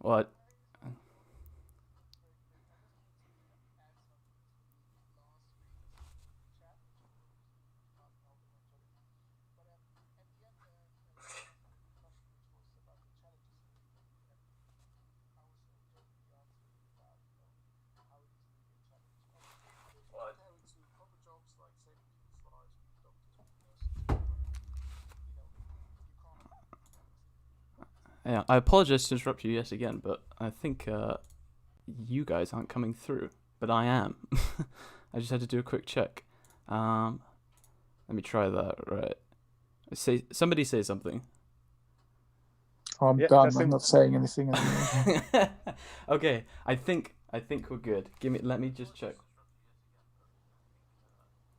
What? Yeah, I apologize to interrupt you yet again, but I think you guys aren't coming through, but I am. I just had to do a quick check. Um, Let me try that. Right. Somebody say something. I'm Yeah, done. I'm testing. not saying anything anymore. Okay, I think we're good. Let me just check.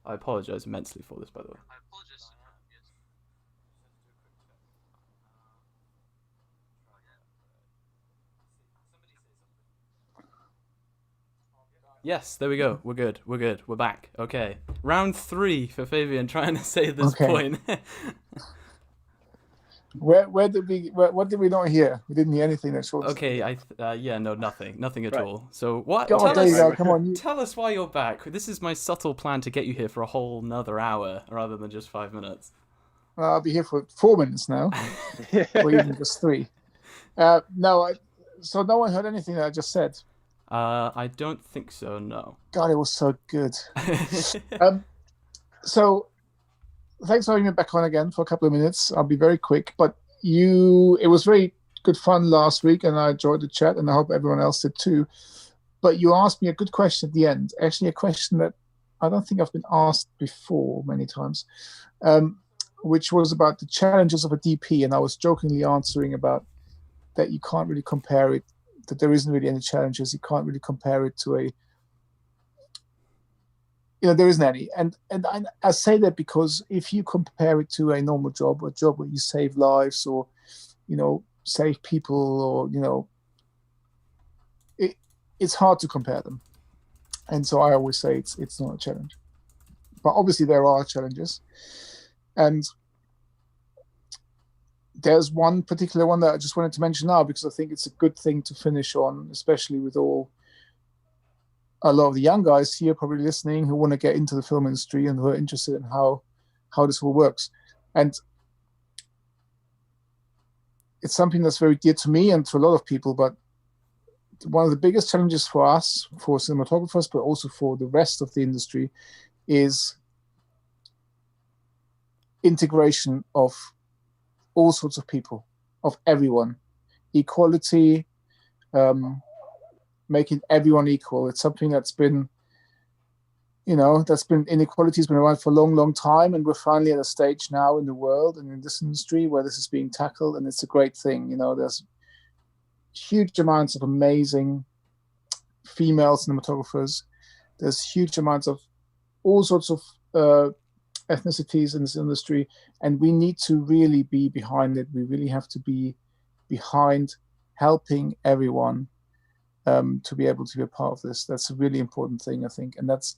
I apologize immensely for this, by the way. Yes, there we go. We're good. We're good. We're back. Okay. Round 3 for Fabian trying to say this Okay. point. Where did we? What did we not hear? We didn't hear anything that short. Okay, yeah, no, nothing at Right. all. So what? God, there you go. Come on. Tell us why you're back. This is my subtle plan to get you here for a whole another hour rather than just 5 minutes. I'll be here for 4 minutes now, or even just 3. No, so no one heard anything that I just said. I don't think so. No. God, it was so good. So thanks for having me back on again for a couple of minutes. I'll be very quick, but it was very good fun last week, and I enjoyed the chat, and I hope everyone else did too. But you asked me a good question at the end, actually a question that I don't think I've been asked before many times, which was about the challenges of a DP, and I was jokingly answering about that you can't really compare it, that there isn't really any challenges. You can't really compare it to there isn't any. And I say that because if you compare it to a normal job, a job where you save lives or, save people or, it's hard to compare them. And so I always say it's not a challenge. But obviously there are challenges. And there's one particular one that I just wanted to mention now because I think it's a good thing to finish on, especially with a lot of the young guys here probably listening who want to get into the film industry and who are interested in how this all works. And it's something that's very dear to me and to a lot of people, but one of the biggest challenges for us, for cinematographers, but also for the rest of the industry, is integration of all sorts of people, of everyone, equality, making everyone equal. It's something that's been inequality has been around for a long, long time, and we're finally at a stage now in the world and in this industry where this is being tackled, and it's a great thing. There's huge amounts of amazing female cinematographers. There's huge amounts of all sorts of ethnicities in this industry, and we need to really be behind it. We really have to be behind helping everyone to be able to be a part of this. That's a really important thing, I think, and that's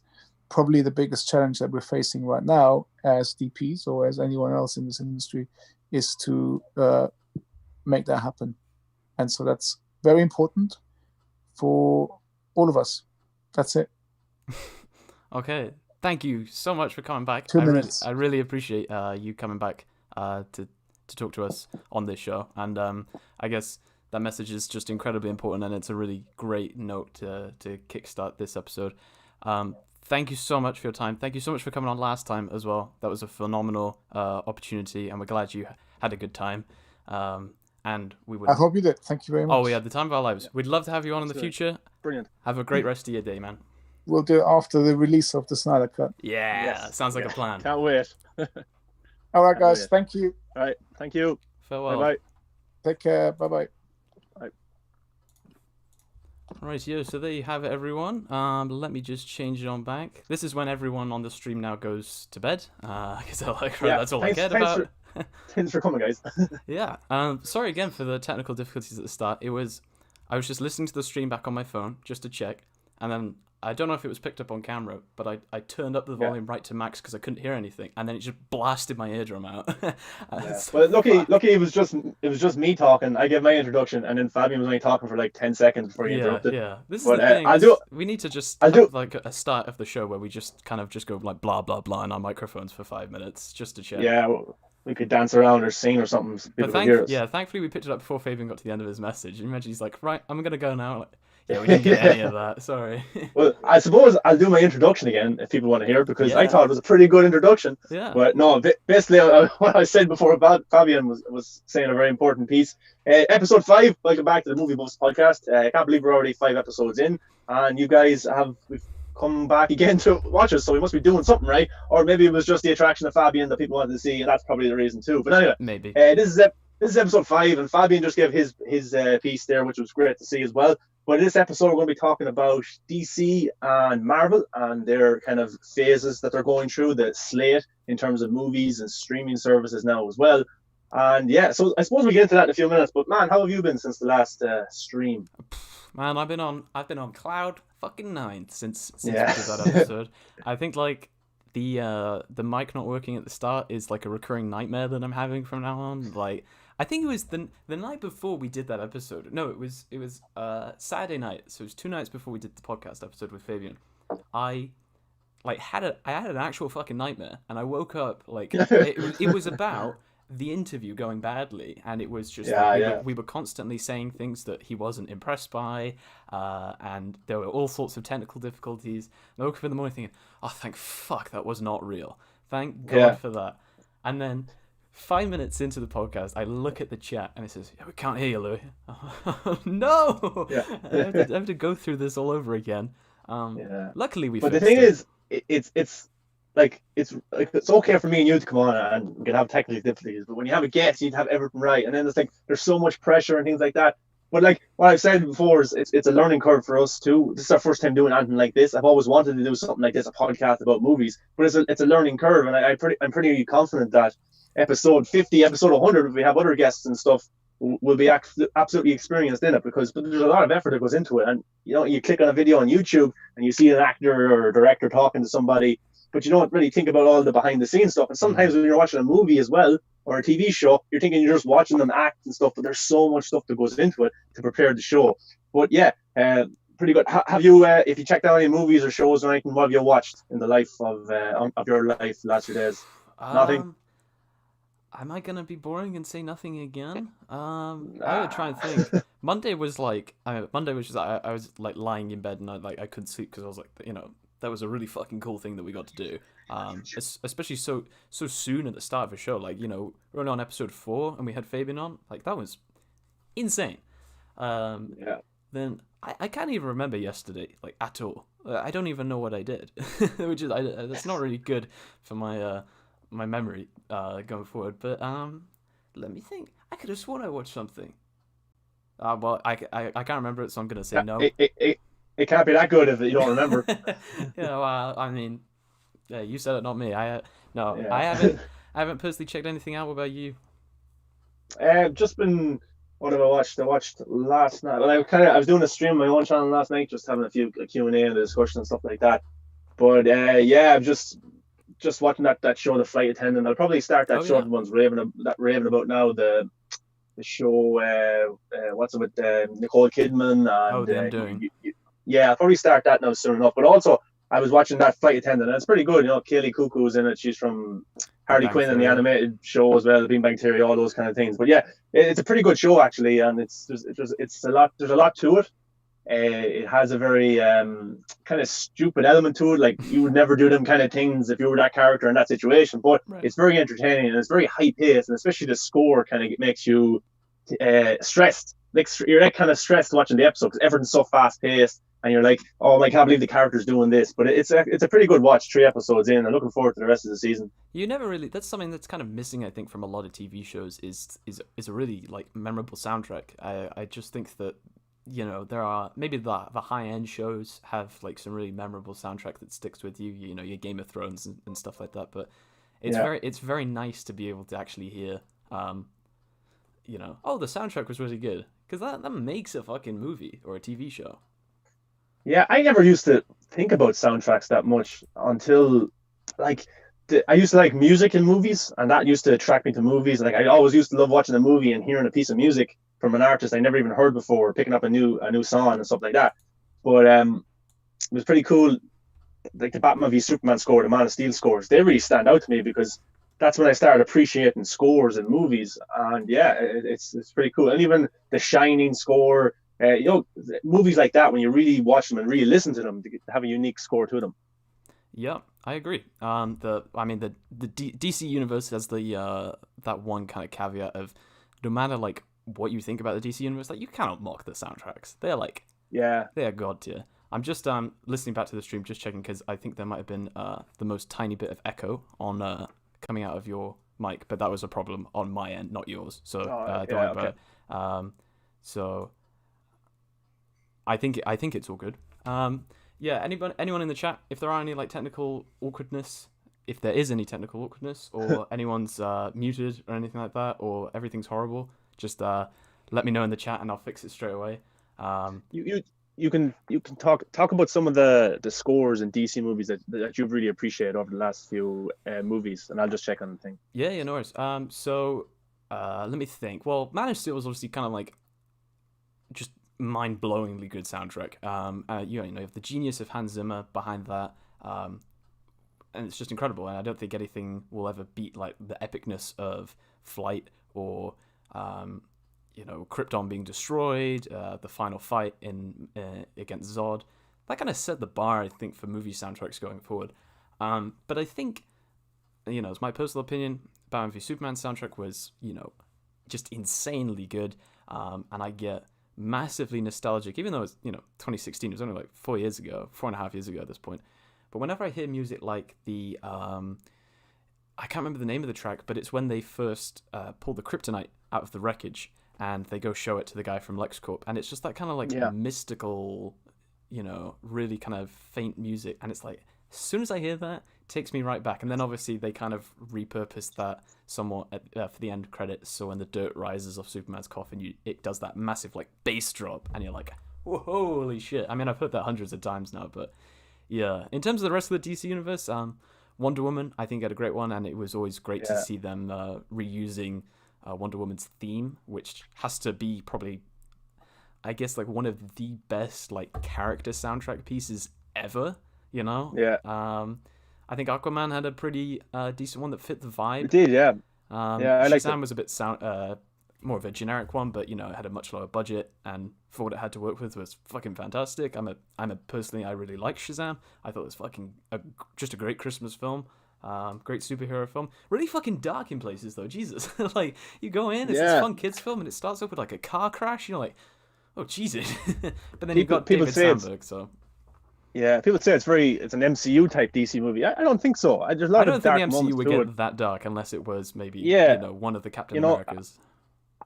probably the biggest challenge that we're facing right now as DPs or as anyone else in this industry, is to make that happen. And so that's very important for all of us. That's it. Okay. Thank you so much for coming back. 2 minutes. I really appreciate you coming back to talk to us on this show. And I guess that message is just incredibly important, and it's a really great note to kickstart this episode. Thank you so much for your time. Thank you so much for coming on last time as well. That was a phenomenal opportunity, and we're glad you had a good time. And we would. I hope you did. Thank you very much. Oh, we had the time of our lives. We'd love to have you on in the future. Brilliant. Have a great rest of your day, man. We'll do it after the release of the Snyder Cut. Yeah, Yes. sounds like a plan. Can't wait. All right, guys. wait. Thank you. All right. Thank you. Farewell. Bye-bye. Take care. Bye-bye. Right, so there you have it, everyone. Let me just change it on back. This is when everyone on the stream now goes to bed. Because that's all I cared about. Thanks for coming, guys. Yeah. Sorry again for the technical difficulties at the start. I was just listening to the stream back on my phone just to check, and then I don't know if it was picked up on camera, but I turned up the volume right to max because I couldn't hear anything, and then it just blasted my eardrum out. Well, lucky it was just me talking. I gave my introduction, and then Fabian was only talking for like 10 seconds before he interrupted. Yeah. This is But the thing. We need to just I'll have do. like a start of the show where we just go like blah blah blah in our microphones for 5 minutes just to chat. Yeah, we could dance around or sing or something. So people could hear us. Thankfully we picked it up before Fabian got to the end of his message. You imagine he's like, right, I'm gonna go now. Like, yeah, we didn't get any of that. Sorry. Well, I suppose I'll do my introduction again if people want to hear it, because I Yeah. thought it was a pretty good introduction. Yeah. But no, basically what I said before about Fabian was saying a very important piece. Episode 5, welcome back to the Movie Buffs podcast. I can't believe we're already 5 episodes in, and you guys we've come back again to watch us, so we must be doing something right. Or maybe it was just the attraction of Fabian that people wanted to see, and that's probably the reason too. But anyway, Maybe. this is episode 5, and Fabian just gave his piece there, which was great to see as well. But in this episode, we're going to be talking about DC and Marvel and their kind of phases that they're going through, the slate in terms of movies and streaming services now as well. And yeah, so I suppose we'll get into that in a few minutes. But man, how have you been since the last stream? Man, I've been on cloud fucking 9 since we Yeah. did that episode. I think like the mic not working at the start is like a recurring nightmare that I'm having from now on. Like I think it was the night before we did that episode. No, it was Saturday night. So it was 2 nights before we did the podcast episode with Fabian. I had an actual fucking nightmare, and I woke up like it was about the interview going badly, and it was just we were constantly saying things that he wasn't impressed by, and there were all sorts of technical difficulties. And I woke up in the morning thinking, oh, thank fuck that was not real. Thank God for that. And then 5 minutes into the podcast, I look at the chat and it says, "Yeah, we can't hear you, Louis." No, I have to go through this all over again. Luckily we. But the thing is, it's okay for me and you to come on and we can have technical difficulties, but when you have a guest, you need to have everything right, and then there's so much pressure and things like that. But like what I've said before is it's a learning curve for us too. This is our first time doing anything like this. I've always wanted to do something like this, a podcast about movies, but it's a learning curve, and I'm pretty confident that episode 50, episode 100, if we have other guests and stuff, will be absolutely experienced in it, because there's a lot of effort that goes into it. And you click on a video on YouTube and you see an actor or a director talking to somebody, but you don't really think about all the behind the scenes stuff. And sometimes when you're watching a movie as well, or a TV show, you're thinking you're just watching them act and stuff, but there's so much stuff that goes into it to prepare the show. But yeah, pretty good. Have you, if you checked out any movies or shows or anything, what have you watched in the life of your life the last few days? Nothing? Am I gonna be boring and say nothing again? I would try and think. Monday was just I was like lying in bed and I couldn't sleep because I was like, that was a really fucking cool thing that we got to do. Especially so soon at the start of a show. Like, we're only on episode 4 and we had Fabian on. Like, that was insane. Then I can't even remember yesterday, like, at all. I don't even know what I did, which is that's not really good for my my memory going forward. But let me think. I could have sworn I watched something. Well, I can't remember it, so I'm gonna say no. It can't be that good if you don't remember. Well, I mean, yeah, you said it, not me. I haven't personally checked anything out. What about you? Just been. What have I watched? I watched last night. Well, I was doing a stream on my own channel last night, just having a few Q&A and discussion and stuff like that. But I'm just watching that show, The Flight Attendant. I'll probably start that show everyone's raving about now. The show, what's it with Nicole Kidman? And, The Undoing. I'll probably start that now soon enough. But also, I was watching that Flight Attendant, and it's pretty good. Kaylee Cuckoo's in it. She's from Harley Quinn in the animated show as well, the Big Bang Theory, all those kind of things. But yeah, it's a pretty good show actually, and it's a lot. There's a lot to it. It has a very kind of stupid element to it. Like, you would never do them kind of things if you were that character in that situation. But It's very entertaining, and it's very high paced, and especially the score kind of makes you stressed. Like, you're like kind of stressed watching the episode because everything's so fast paced. And you're like, oh, I can't believe the character's doing this. But it's a pretty good watch, 3 episodes in. I'm looking forward to the rest of the season. You never really... That's something that's kind of missing, I think, from a lot of TV shows is a really, like, memorable soundtrack. I just think that, there are... Maybe the high-end shows have, like, some really memorable soundtrack that sticks with you. Your Game of Thrones and stuff like that. But it's very nice to be able to actually hear, oh, the soundtrack was really good. Because that makes a fucking movie or a TV show. Yeah, I never used to think about soundtracks that much until like I used to like music in movies, and that used to attract me to movies. Like I always used to love watching a movie and hearing a piece of music from an artist I never even heard before, picking up a new song and stuff like that. But it was pretty cool. Like the Batman v Superman score, the Man of Steel scores, they really stand out to me because that's when I started appreciating scores in movies. And yeah, it's pretty cool. And even the Shining score, movies like that, when you really watch them and really listen to them, they have a unique score to them. Yeah, I agree. The DC universe has the that one kind of caveat of no matter like what you think about the DC universe, like you cannot mock the soundtracks. Yeah, They are god tier. I'm just listening back to the stream, just checking because I think there might have been the most tiny bit of echo on coming out of your mic, but that was a problem on my end, not yours. So don't worry about okay. it. So I think it's all good. Yeah. Anyone in the chat, if there are any like technical awkwardness, if there is any technical awkwardness, or anyone's muted or anything like that, or everything's horrible, just let me know in the chat and I'll fix it straight away. You can talk about some of the scores in DC movies that you've really appreciated over the last few movies, and I'll just check on the thing. Yeah, no worries. So let me think. Well, Man of Steel was obviously kind of like just mind-blowingly good soundtrack. You have the genius of Hans Zimmer behind that, and it's just incredible. And I don't think anything will ever beat like the epicness of Flight or Krypton being destroyed, the final fight in against Zod. That kind of set the bar, I think, for movie soundtracks going forward. But I think, it's my personal opinion, Batman v Superman soundtrack was, just insanely good. And I get massively nostalgic, even though it's 2016. It was only like 4.5 years ago at this point. But whenever I hear music like the I can't remember the name of the track, but it's when they first pull the kryptonite out of the wreckage and they go show it to the guy from LexCorp, and it's just that kind of like Yeah, mystical, really kind of faint music, and it's like as soon as I hear that, it takes me right back. And then obviously they kind of repurposed that somewhat for the end credits, so when the dirt rises off Superman's coffin, it does that massive like bass drop, and you're like, whoa, holy shit. I mean, I've heard that hundreds of times now, but yeah. In terms of the rest of the DC universe, Wonder Woman, I think, had a great one, and it was always great to yeah, see them reusing Wonder Woman's theme, which has to be probably, I guess, like one of the best like character soundtrack pieces ever. You know, yeah. I think Aquaman had a pretty decent one that fit the It vibe. did, yeah, yeah. I liked it. Shazam was a bit more of a generic one, but it had a much lower budget, and for what it had to work with was fucking fantastic. I really like Shazam. I thought it was just a great Christmas film. Great superhero film. Really fucking dark in places though. Jesus, like you go in, it's this Yeah, fun kids film, and it starts off with like a car crash. You're like, oh Jesus, but then you've people got people David say it's Sandberg, so yeah, people say it's an MCU type DC movie. I don't think so. There's a I lot of don't think the dark MCU moments would to it. get that dark unless it was maybe Yeah, one of the Captain you know, Americas.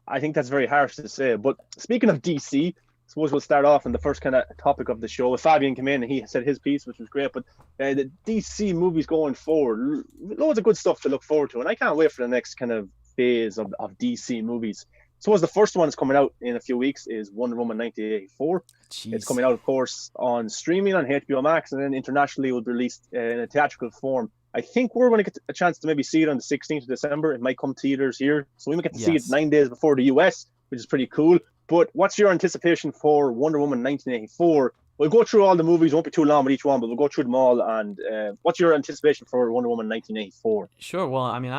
I think that's very harsh to say. But speaking of DC, I suppose we'll start off in the first kind of topic of the show. Fabian came in and he said his piece, which was great. But the DC movies going forward, loads of good stuff to look forward to, and I can't wait for the next kind of phase of DC movies. Suppose the first one is coming out in a few weeks is Wonder Woman 1984. It's Jeez. coming out, of course, on streaming on HBO Max, and then internationally it will be released in a theatrical form. I think we're going to get a chance to maybe see it on the 16th of December. It might come to theaters here, so we might get to see it Yes. 9 days before the US, which is pretty cool. But what's your anticipation for Wonder Woman 1984? We'll go through all the movies. It won't be too long with each one, but we'll go through them all. And what's your anticipation for Wonder Woman 1984? Sure. Well, I mean,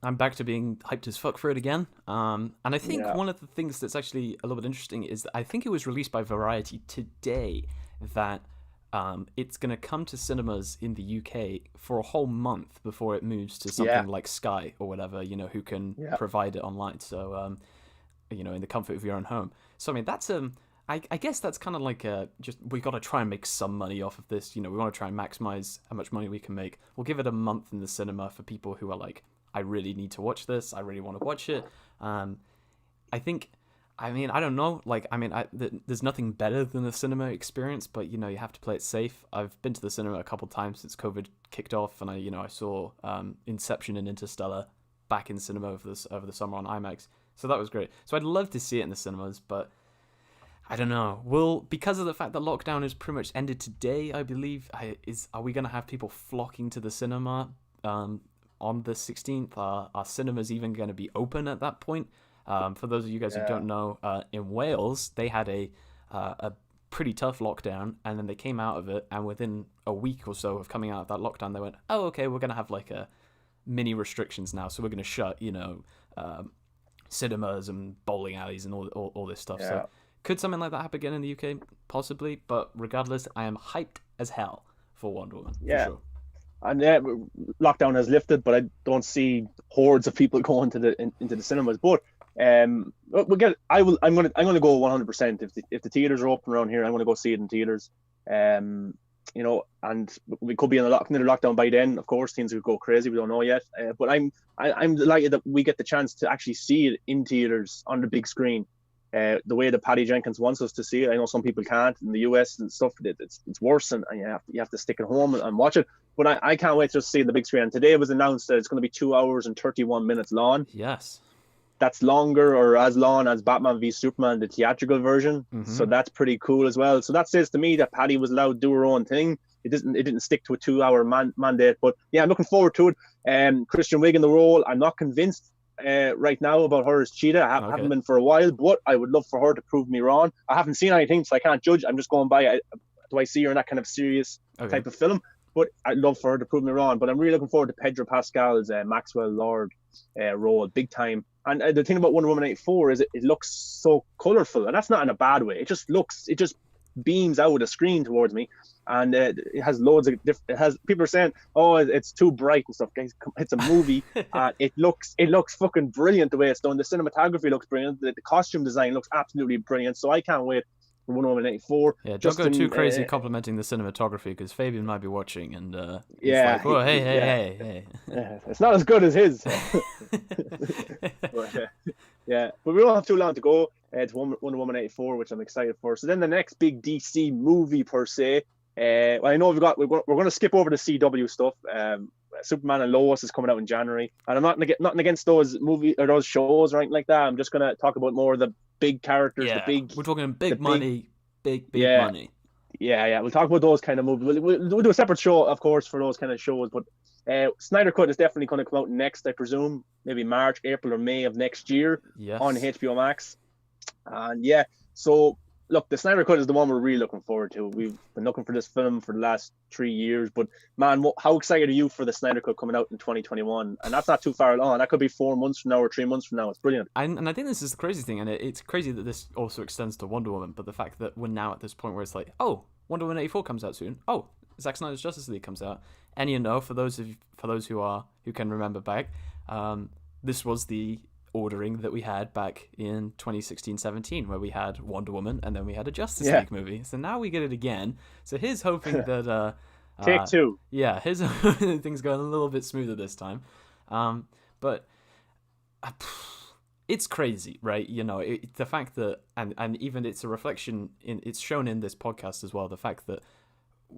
I'm back to being hyped as fuck for it again. And I think Yeah, one of the things that's actually a little bit interesting is that I think it was released by Variety today that it's going to come to cinemas in the UK for a whole month before it moves to yeah, something like Sky or whatever, who can yeah, provide it online. So, in the comfort of your own home. So, I mean, that's I guess that's kind of like just we got to try and make some money off of this. We want to try and maximize how much money we can make. We'll give it a month in the cinema for people who are like, I really need to watch this. I really want to watch it. I think, I mean, I don't know. Like, I mean, there's nothing better than the cinema experience, but you have to play it safe. I've been to the cinema a couple times since COVID kicked off, and I saw Inception and Interstellar back in cinema over the summer on IMAX. So that was great. So I'd love to see it in the cinemas, but I don't know. Well, because of the fact that lockdown is pretty much ended today, I believe, are we going to have people flocking to the cinema on the 16th? Are cinemas even going to be open at that point? For those of you guys who don't know, in Wales, they had a pretty tough lockdown, and then they came out of it, and within a week or so of coming out of that lockdown, they went, oh, okay, we're going to have like a mini restrictions now, so we're going to shut, cinemas and bowling alleys and all this stuff. So could something like that happen again in the UK? Possibly, but regardless, I am hyped as hell for Wonder Woman. Yeah. For sure. And lockdown has lifted, but I don't see hordes of people going into the cinemas. But we'll get. I'm gonna go 100%. If the theaters are open around here, I'm gonna go see it in theaters. And we could be in another lockdown by then. Of course, things could go crazy. We don't know yet. But I'm delighted that we get the chance to actually see it in theaters on the big screen. The way that Patty Jenkins wants us to see it. I know some people can't in the US and stuff. It's worse, and you have to stick at home and watch it. But I can't wait to just see it in the big screen. And today it was announced that it's going to be 2 hours and 31 minutes long. Yes. That's longer or as long as Batman v Superman, the theatrical version. Mm-hmm. So that's pretty cool as well. So that says to me that Patty was allowed to do her own thing. It didn't stick to a 2 hour mandate. But yeah, I'm looking forward to it. Kristen Wiig in the role. I'm not convinced right now about her as Cheetah. I haven't been for a while, but I would love for her to prove me wrong. I haven't seen anything, so I can't judge. I'm just going by, do I see her in that kind of serious type of film? But I'd love for her to prove me wrong. But I'm really looking forward to Pedro Pascal's Maxwell Lord role, big time. And the thing about Wonder Woman 84 is it looks so colorful, and that's not in a bad way. It just beams out a screen towards me, and it has loads of people are saying, oh, it's too bright and stuff. Guys, it's a movie. It looks fucking brilliant the way it's done. The cinematography looks brilliant. The costume design looks absolutely brilliant. So I can't wait for Wonder Woman 84. Yeah, don't go too crazy complimenting the cinematography, because Fabian might be watching, and he's like, whoa, hey. It's not as good as his. But we don't have too long to go. It's Wonder Woman 84, which I'm excited for. So then the next big DC movie per se. I know we're going to skip over the CW stuff. Superman and Lois is coming out in January, and I'm nothing against those movies or those shows or anything like that. I'm just going to talk about more of the big characters. We're talking big money. Money. Yeah. We'll talk about those kind of movies. We'll do a separate show, of course, for those kind of shows. But Snyder Cut is definitely going to come out next, I presume, maybe March, April, or May of next year on HBO Max. And so look, the Snyder Cut is the one we're really looking forward to. We've been looking for this film for the last 3 years, but man, how excited are you for the Snyder Cut coming out in 2021? And that's not too far along. That could be 4 months from now or 3 months from now. It's brilliant. And I think this is the crazy thing, and it's crazy that this also extends to Wonder Woman, but the fact that we're now at this point where it's like, oh, Wonder Woman 84 comes out soon. Oh, Zack Snyder's Justice League comes out. And for those who can remember back, this was the ordering that we had back in 2016-17, where we had Wonder Woman and then we had a Justice League movie. So now we get it again. So here's hoping that take two. Yeah, here's things going a little bit smoother this time. But it's crazy, right? The fact that and even it's a reflection it's shown in this podcast as well. The fact that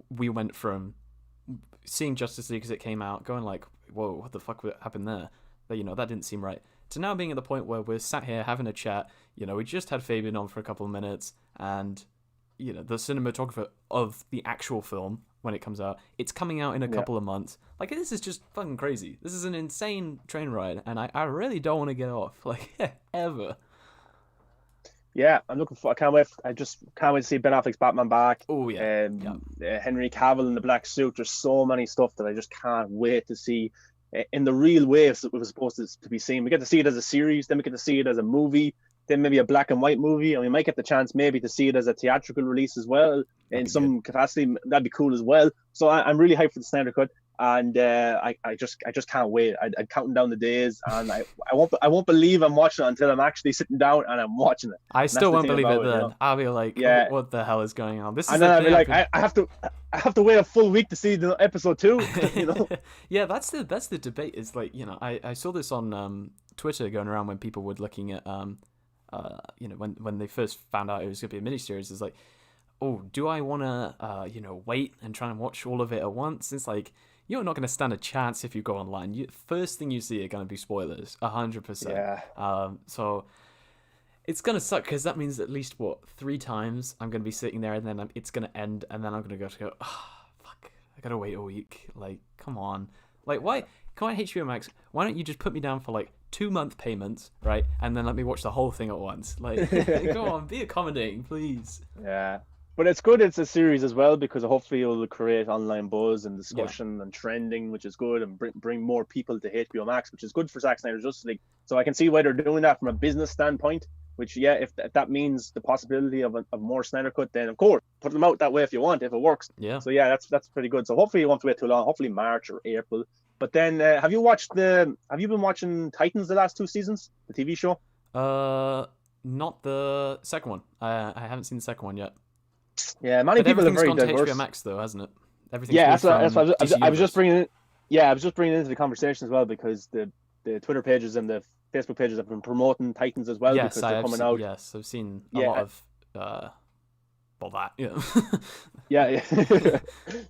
we went from seeing Justice League as it came out, going like, whoa, what the fuck happened there? But, that didn't seem right. To now being at the point where we're sat here having a chat, we just had Fabian on for a couple of minutes, and, the cinematographer of the actual film, when it comes out, it's coming out in a couple of months. Like, this is just fucking crazy. This is an insane train ride, and I really don't want to get off, ever. Yeah, I can't wait. I just can't wait to see Ben Affleck's Batman back. Oh, yeah. Henry Cavill in the black suit. There's so many stuff that I just can't wait to see in the real way it was supposed to be seen. We get to see it as a series, then we get to see it as a movie, then maybe a black and white movie, and we might get the chance maybe to see it as a theatrical release as well in some capacity. That'd be cool as well. So I'm really hyped for the Snyder Cut, and I just can't wait. I'm counting down the days, and I won't believe I'm watching it until I'm actually sitting down and I'm watching it. I still won't believe it then. I'll be like, what the hell is going on? This is, and then I'll be like, I have to wait a full week to see the episode 2. Yeah, that's the debate. Is like, I saw this on Twitter going around when people were looking at when they first found out it was going to be a miniseries. It's like, oh, do I want to wait and try and watch all of it at once? It's like, you're not going to stand a chance if you go online. First thing you see are going to be spoilers, 100%. Yeah. So It's gonna suck because that means at least what 3 times I'm gonna be sitting there and then it's gonna end and then I'm gonna go fuck, I gotta wait a week. Like, come on, like why? Come on, HBO Max. Why don't you just put me down for like 2-month payments, right? And then let me watch the whole thing at once. Like, go on, be accommodating, please. Yeah. But it's good it's a series as well because hopefully it'll create online buzz and discussion and trending, which is good, and bring more people to HBO Max, which is good for Zack Snyder's Justice League. So I can see why they're doing that from a business standpoint, which, yeah, if that means the possibility of more Snyder Cut, then of course, put them out that way if you want, if it works. Yeah. So yeah, that's pretty good. So hopefully you won't wait too long, hopefully March or April. But then have you been watching Titans the last 2 seasons, the TV show? Not the second one. I haven't seen the second one yet. Yeah, many people are very gone to diverse. HBO Max though, hasn't it? Everything's Yeah, that's moved what from I was just DC bringing it. Yeah, I was just bringing it into the conversation as well because the Twitter pages and the Facebook pages have been promoting Titans as well because they're coming out. Yes, I've seen a lot of that. Yeah. Yeah.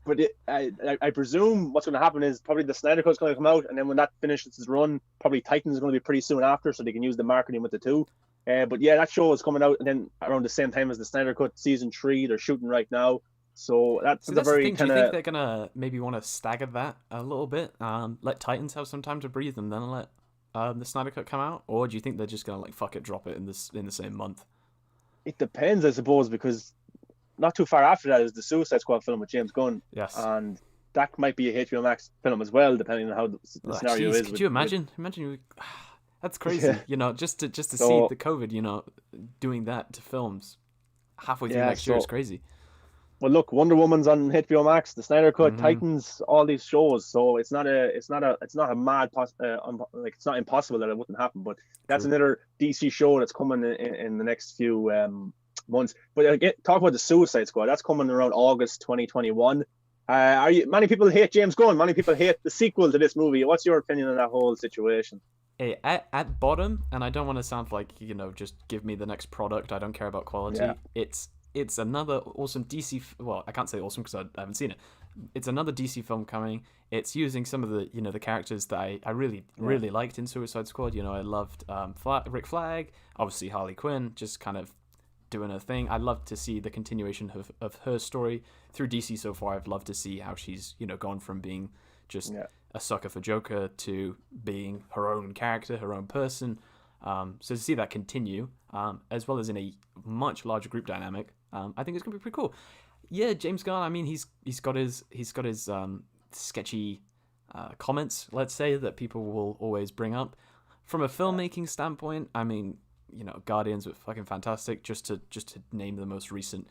But I presume what's going to happen is probably the Snyder Cut's going to come out, and then when that finishes its run, probably Titans is going to be pretty soon after, so they can use the marketing with the two. But yeah, that show is coming out, and then around the same time as the Snyder Cut season 3, they're shooting right now. So that's the very thing. kind Do of. you think they're gonna maybe want to stagger that a little bit? Let Titans have some time to breathe, and then let the Snyder Cut come out, or do you think they're just gonna like fuck it, drop it in the same month? It depends, I suppose, because not too far after that is the Suicide Squad film with James Gunn. Yes. And that might be a HBO Max film as well, depending on how the scenario is. Could you imagine? That's crazy. Yeah. Just to see the COVID, doing that to films halfway through next year is crazy. Well, look, Wonder Woman's on HBO Max, the Snyder Cut, Titans, all these shows. So it's not a mad it's not impossible that it wouldn't happen. But that's another DC show that's coming in the next few months. But talk about the Suicide Squad. That's coming around August 2021. Many people hate James Gunn. Many people hate the sequel to this movie. What's your opinion on that whole situation? Hey, at bottom, and I don't want to sound like just give me the next product. I don't care about quality. Yeah. It's another awesome DC. Well, I can't say awesome because I haven't seen it. It's another DC film coming. It's using some of the the characters that I really liked in Suicide Squad. I loved Rick Flag, obviously Harley Quinn, just kind of doing her thing. I'd love to see the continuation of her story through DC so far. I've loved to see how she's gone from being just a sucker for Joker to being her own character, her own person. So to see that continue, as well as in a much larger group dynamic, I think it's gonna be pretty cool. Yeah, James Gunn. I mean, he's got his sketchy comments, let's say, that people will always bring up. From a filmmaking standpoint, I mean, Guardians were fucking fantastic. Just to name the most recent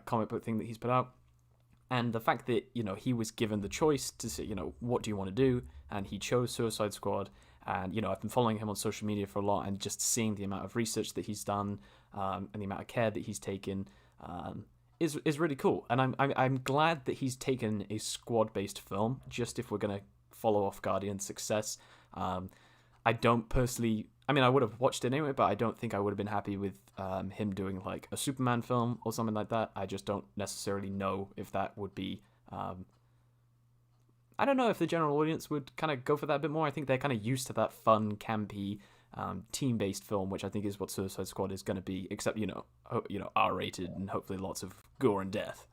comic book thing that he's put out. And the fact that, he was given the choice to say, what do you want to do? And he chose Suicide Squad. And, I've been following him on social media for a lot and just seeing the amount of research that he's done and the amount of care that he's taken is really cool. And I'm glad that he's taken a squad-based film, just if we're going to follow off Guardian's success. I don't personally... I mean, I would have watched it anyway, but I don't think I would have been happy with him doing like a Superman film or something like that. I just don't necessarily know if that would be... I don't know if the general audience would kind of go for that a bit more. I think they're kind of used to that fun, campy, team-based film, which I think is what Suicide Squad is going to be, except, R-rated and hopefully lots of gore and death.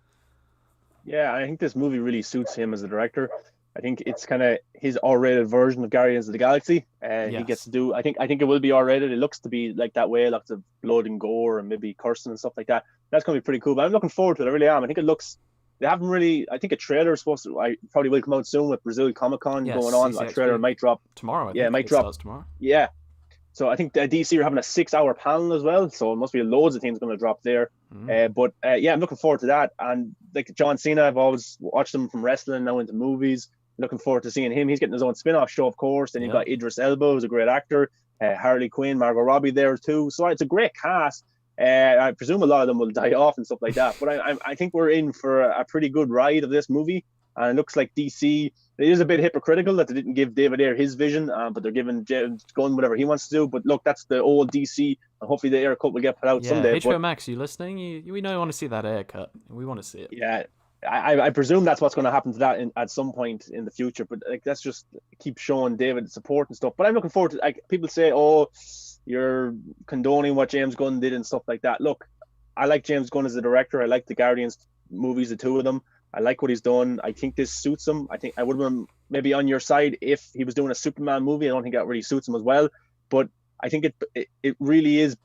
Yeah, I think this movie really suits him as a director. I think it's kind of his R-rated version of Guardians of the Galaxy. Yes. He gets to do. I think it will be R-rated. It looks to be like that way, lots of blood and gore and maybe cursing and stuff like that. That's going to be pretty cool. But I'm looking forward to it. I really am. I think it looks. They haven't really. I think a trailer is supposed to. I probably will come out soon with Brazil Comic Con going on. A trailer might drop tomorrow. It might drop tomorrow. Yeah. So I think DC are having a 6-hour panel as well. So it must be loads of things going to drop there. But I'm looking forward to that. And like John Cena, I've always watched him from wrestling now into movies. Looking forward to seeing him. He's getting his own spin-off show, of course. Then you've got Idris Elba, who's a great actor. Harley Quinn, Margot Robbie there too. So it's a great cast. I presume a lot of them will die off and stuff like that. But I think we're in for a pretty good ride of this movie. And it looks like DC, it is a bit hypocritical that they didn't give David Ayer his vision, but they're giving James Gunn whatever he wants to do. But look, that's the old DC, and hopefully the Ayer cut will get put out someday. HBO Max, you listening? We know you want to see that Ayer cut. We want to see it. Yeah, I presume that's what's going to happen to that at some point in the future. But like, that's just keep showing David support and stuff. But I'm looking forward to. Like, people say, you're condoning what James Gunn did and stuff like that. Look, I like James Gunn as a director. I like the Guardians movies, the two of them. I like what he's done. I think this suits him. I think I would have been maybe on your side if he was doing a Superman movie. I don't think that really suits him as well. But I think it really is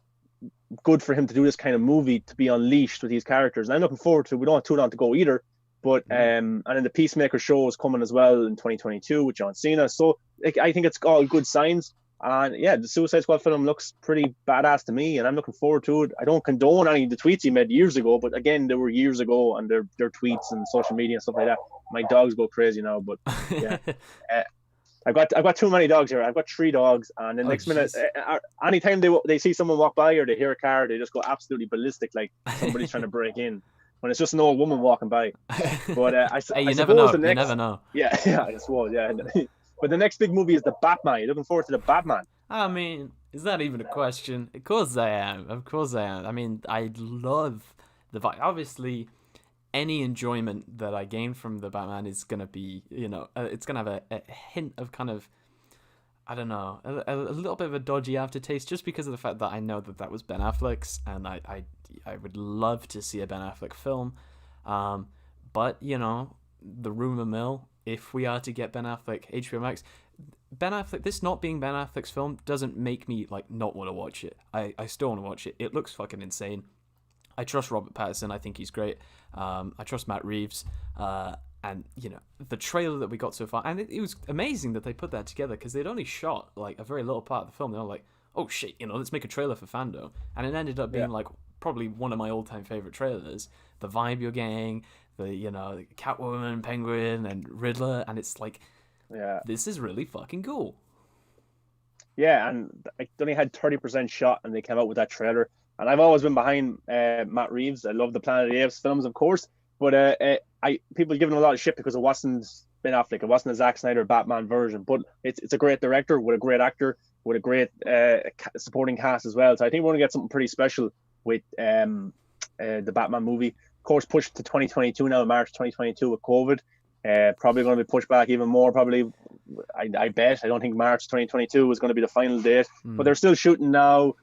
good for him to do this kind of movie, to be unleashed with these characters. And I'm looking forward to. We don't have too long to go either. But and then the Peacemaker show is coming as well in 2022 with John Cena. So I think it's all good signs. And yeah, the Suicide Squad film looks pretty badass to me, and I'm looking forward to it. I don't condone any of the tweets he made years ago, but again, they were years ago, and their tweets and social media and stuff like that. My dogs go crazy now, but yeah, I've got too many dogs here. I've got 3 dogs, and the next minute, anytime they see someone walk by or they hear a car, they just go absolutely ballistic, like somebody's trying to break in. When it's just an old woman walking by. But hey, you never know. You never know. Yeah, I suppose. Yeah. But the next big movie is the Batman. You're looking forward to the Batman? I mean, is that even a question? Of course I am. I mean, I love the vibe. Obviously, any enjoyment that I gain from the Batman is going to be, it's going to have a hint of kind of, I don't know, a little bit of a dodgy aftertaste, just because of the fact that I know that was Ben Affleck's, and I would love to see a Ben Affleck film. But, the rumor mill, if we are to get Ben Affleck HBO Max, Ben Affleck, this not being Ben Affleck's film doesn't make me not want to watch it. I still want to watch it. It looks fucking insane. I trust Robert Pattinson. I think he's great. I trust Matt Reeves. And the trailer that we got so far, and it was amazing that they put that together, because they'd only shot a very little part of the film. They were like, oh shit, let's make a trailer for Fando, and it ended up being probably one of my all-time favorite trailers. The vibe you're getting, the Catwoman, Penguin, and Riddler, and it's this is really fucking cool. Yeah, and I only had 30% shot, and they came out with that trailer. And I've always been behind Matt Reeves. I love the Planet of the Apes films, of course, but people giving him a lot of shit because it wasn't Ben Affleck, it wasn't a Zack Snyder Batman version. But it's a great director with a great actor with a great supporting cast as well. So I think we're gonna get something pretty special with the Batman movie. Of course, pushed to 2022 now, March 2022 with COVID. Probably going to be pushed back even more. Probably, I bet. I don't think March 2022 is going to be the final date, but they're still shooting now.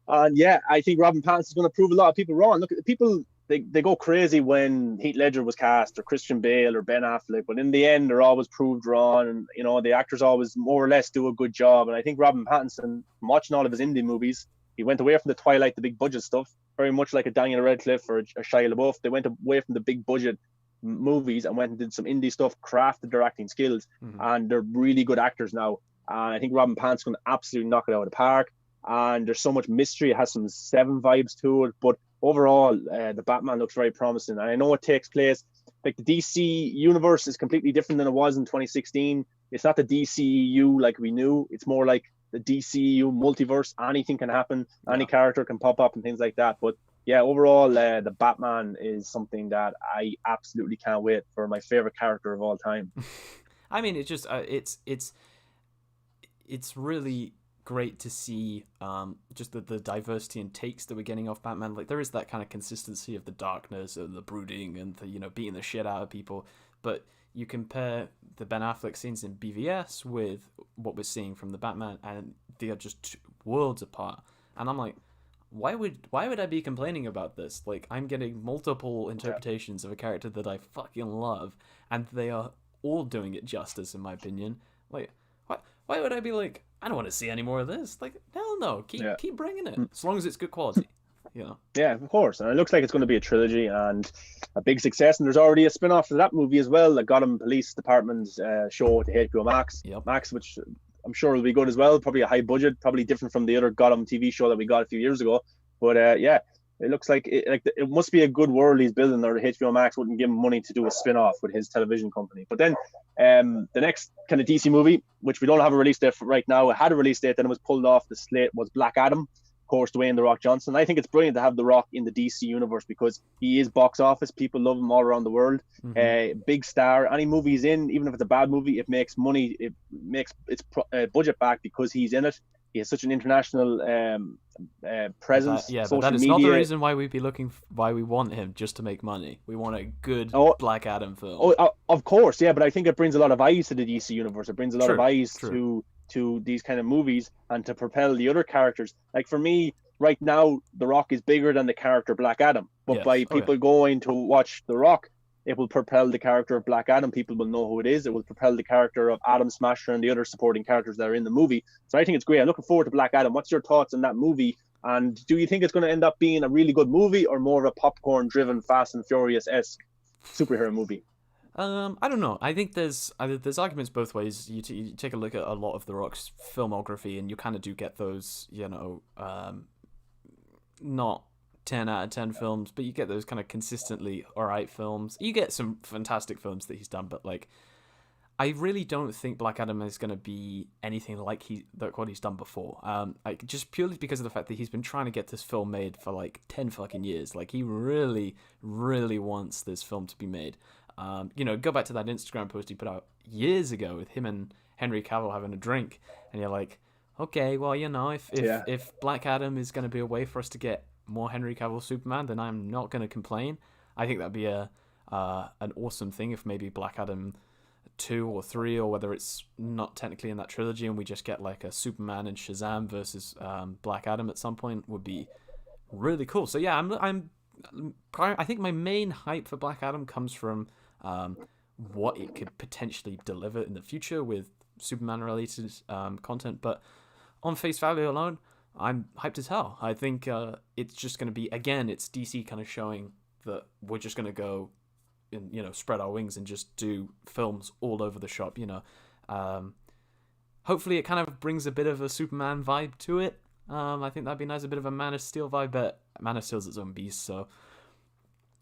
And yeah, I think Robin Pattinson is going to prove a lot of people wrong. Look, people they go crazy when Heath Ledger was cast, or Christian Bale, or Ben Affleck, but in the end, they're always proved wrong. And the actors always more or less do a good job. And I think Robin Pattinson, from watching all of his indie movies, he went away from the Twilight, the big budget stuff, very much like a Daniel Radcliffe or a Shia LaBeouf. They went away from the big budget movies and went and did some indie stuff, crafted their acting skills, and they're really good actors now. And I think Robin Pattinson's going to absolutely knock it out of the park. And there's so much mystery. It has some Seven vibes to it, but overall, the Batman looks very promising. And I know it takes place, the DC universe is completely different than it was in 2016. It's not the DCEU like we knew. It's more like the DCEU multiverse. Anything can happen. Any character can pop up and things like that. But yeah, overall, the Batman is something that I absolutely can't wait for. My favorite character of all time. I mean, it's just it's really great to see just the diversity and takes that we're getting off Batman. There is that kind of consistency of the darkness and the brooding and the beating the shit out of people, but you compare the Ben Affleck scenes in BVS with what we're seeing from the Batman, and they are just worlds apart. And I'm like, why would I be complaining about this? I'm getting multiple interpretations of a character that I fucking love, and they are all doing it justice, in my opinion. Why would I be like, I don't want to see any more of this? Hell no, keep bringing it, as long as it's good quality. Yeah, of course. And it looks like it's going to be a trilogy and a big success. And there's already a spin-off to that movie as well, the Gotham Police Department's show to HBO Max, which I'm sure will be good as well. Probably a high budget, probably different from the other Gotham TV show that we got a few years ago. But yeah, it looks like it must be a good world he's building, or the HBO Max wouldn't give him money to do a spin-off with his television company. But then the next kind of DC movie, which we don't have a release date for right now, it had a release date, then it was pulled off the slate, was Black Adam. Of course, Dwayne "The Rock" Johnson. I think it's brilliant to have The Rock in the DC universe because he is box office. People love him all around the world. Big star. Any movie he's in, even if it's a bad movie, it makes money. It makes its budget back because he's in it. He has such an international presence. But that is not the reason why why we want him just to make money. We want a good Black Adam film. Of course, yeah. But I think it brings a lot of eyes to the DC universe. It brings a lot of eyes to to these kind of movies and to propel the other characters. Like for me, right now, The Rock is bigger than the character Black Adam. But Yes. by people going to watch The Rock, it will propel the character of Black Adam. People will know who it is. It will propel the character of Adam Smasher and the other supporting characters that are in the movie. So I think it's great. I'm looking forward to Black Adam. What's your thoughts on that movie? And do you think it's going to end up being a really good movie or more of a popcorn-driven, Fast and Furious-esque superhero movie? I don't know. I think there's arguments both ways. You take a look at a lot of The Rock's filmography, and you kind of do get those, not 10 out of 10 films, but you get those kind of consistently alright films. You get some fantastic films that he's done, but like, I really don't think Black Adam is going to be anything like what he's done before. Like just purely because of the fact that he's been trying to get this film made for like 10 fucking years. Like he really, really wants this film to be made. Go back to that Instagram post he put out years ago with him and Henry Cavill having a drink, and you're like, okay, well, if Black Adam is going to be a way for us to get more Henry Cavill Superman, then I'm not going to complain. I think that'd be an awesome thing if maybe Black Adam 2 or 3, or whether it's not technically in that trilogy and we just get like a Superman and Shazam versus Black Adam at some point, would be really cool. So yeah, I think my main hype for Black Adam comes from what it could potentially deliver in the future with Superman related content, but on face value alone, I'm hyped as hell. I think it's just going to be, again, it's DC kind of showing that we're just going to go and, spread our wings and just do films all over the shop, hopefully it kind of brings a bit of a Superman vibe to it. I think that'd be nice, a bit of a Man of Steel vibe, but Man of Steel's its own beast, so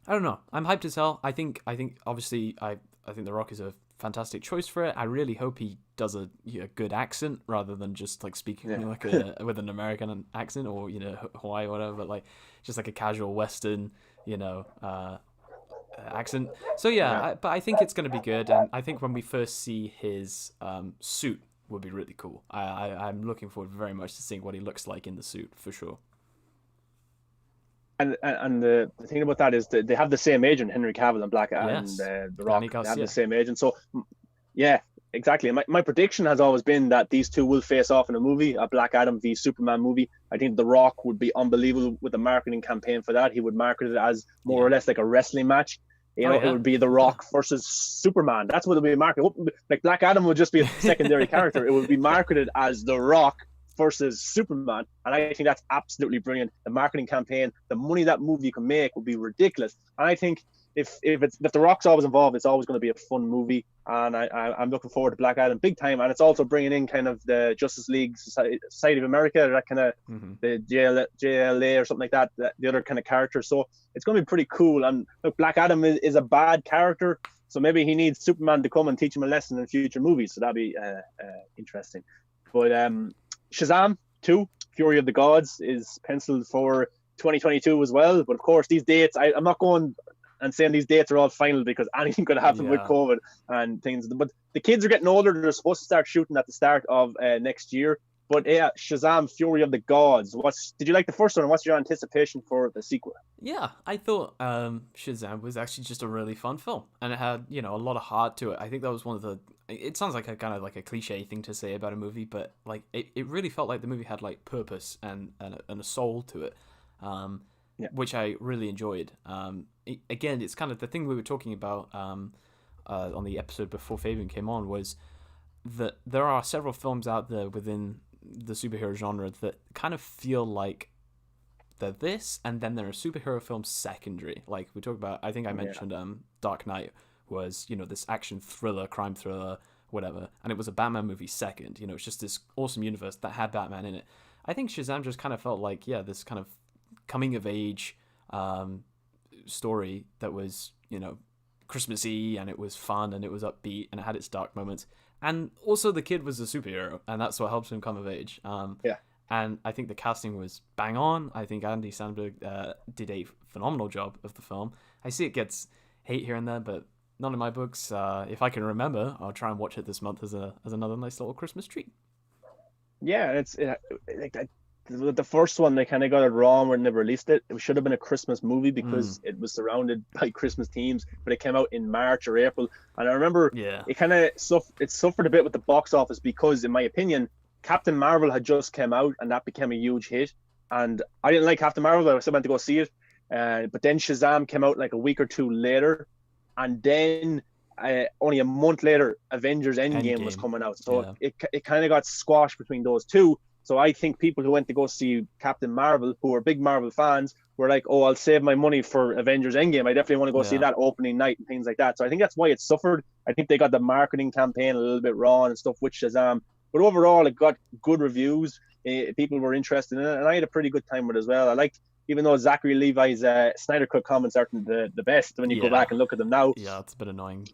I don't know. I'm hyped as hell. I think obviously I think The Rock is a fantastic choice for it. I really hope he does a good accent rather than just like speaking with an American accent or Hawaii or whatever, but like just like a casual Western accent. So but I think it's going to be good, and I think when we first see his suit would be really cool. I'm looking forward very much to seeing what he looks like in the suit for sure. And the thing about that is that they have the same agent, Henry Cavill and Black Adam, and The Rock. They have the same agent. So, yeah, exactly. My prediction has always been that these two will face off in a movie, a Black Adam v Superman movie. I think The Rock would be unbelievable with the marketing campaign for that. He would market it as more or less like a wrestling match. It would be The Rock versus Superman. That's what it would be marketed. Like Black Adam would just be a secondary character. It would be marketed as The Rock versus Superman, and I think that's absolutely brilliant. The marketing campaign, the money that movie can make would be ridiculous. And I think if The Rock's always involved, it's always going to be a fun movie. And I'm looking forward to Black Adam big time. And it's also bringing in kind of the Justice League Society of America, that kind of the JLA or something like that, the other kind of characters. So it's going to be pretty cool. And look, Black Adam is a bad character, so maybe he needs Superman to come and teach him a lesson in future movies. So that'd be interesting. But Shazam 2, Fury of the Gods, is penciled for 2022 as well. But of course, these dates, I'm not going and saying these dates are all final because anything could happen with COVID and things. But the kids are getting older. They're supposed to start shooting at the start of next year. But yeah, Shazam, Fury of the Gods. Did you like the first one, and what's your anticipation for the sequel? Yeah, I thought Shazam was actually just a really fun film, and it had a lot of heart to it. I think that was one of the. It sounds like a kind of like a cliche thing to say about a movie, but like it really felt like the movie had like purpose and a soul to it, which I really enjoyed. Again, it's kind of the thing we were talking about on the episode before Fabian came on, was that there are several films out there within the superhero genre that kind of feel like they're this, and then there are superhero films secondary. Like we talked about, I think I mentioned Dark Knight was this action thriller, crime thriller, whatever, and it was a Batman movie second. It's just this awesome universe that had Batman in it. I think Shazam just kind of felt like this kind of coming of age story that was Christmassy, and it was fun, and it was upbeat, and it had its dark moments. And also the kid was a superhero, and that's what helps him come of age. And I think the casting was bang on. I think Andy Samberg did a phenomenal job of the film. I see it gets hate here and there, but not in my books. If I can remember, I'll try and watch it this month as another nice little Christmas treat. Yeah, the first one, they kind of got it wrong when they released it. It should have been a Christmas movie because it was surrounded by Christmas themes, but it came out in March or April. And I remember it kind of suffered a bit with the box office because, in my opinion, Captain Marvel had just come out, and that became a huge hit. And I didn't like Captain Marvel, but I still went to go see it. But then Shazam came out like a week or two later, and then only a month later, Avengers Endgame was coming out. So it kind of got squashed between those two. So I think people who went to go see Captain Marvel, who are big Marvel fans, were like, "Oh, I'll save my money for Avengers Endgame. I definitely want to go see that opening night and things like that." So I think that's why it suffered. I think they got the marketing campaign a little bit wrong and stuff with Shazam. But overall, it got good reviews. People were interested in it, and I had a pretty good time with it as well. I liked, even though Zachary Levi's Snyder Cut comments aren't the best when you go back and look at them now. Yeah, it's a bit annoying.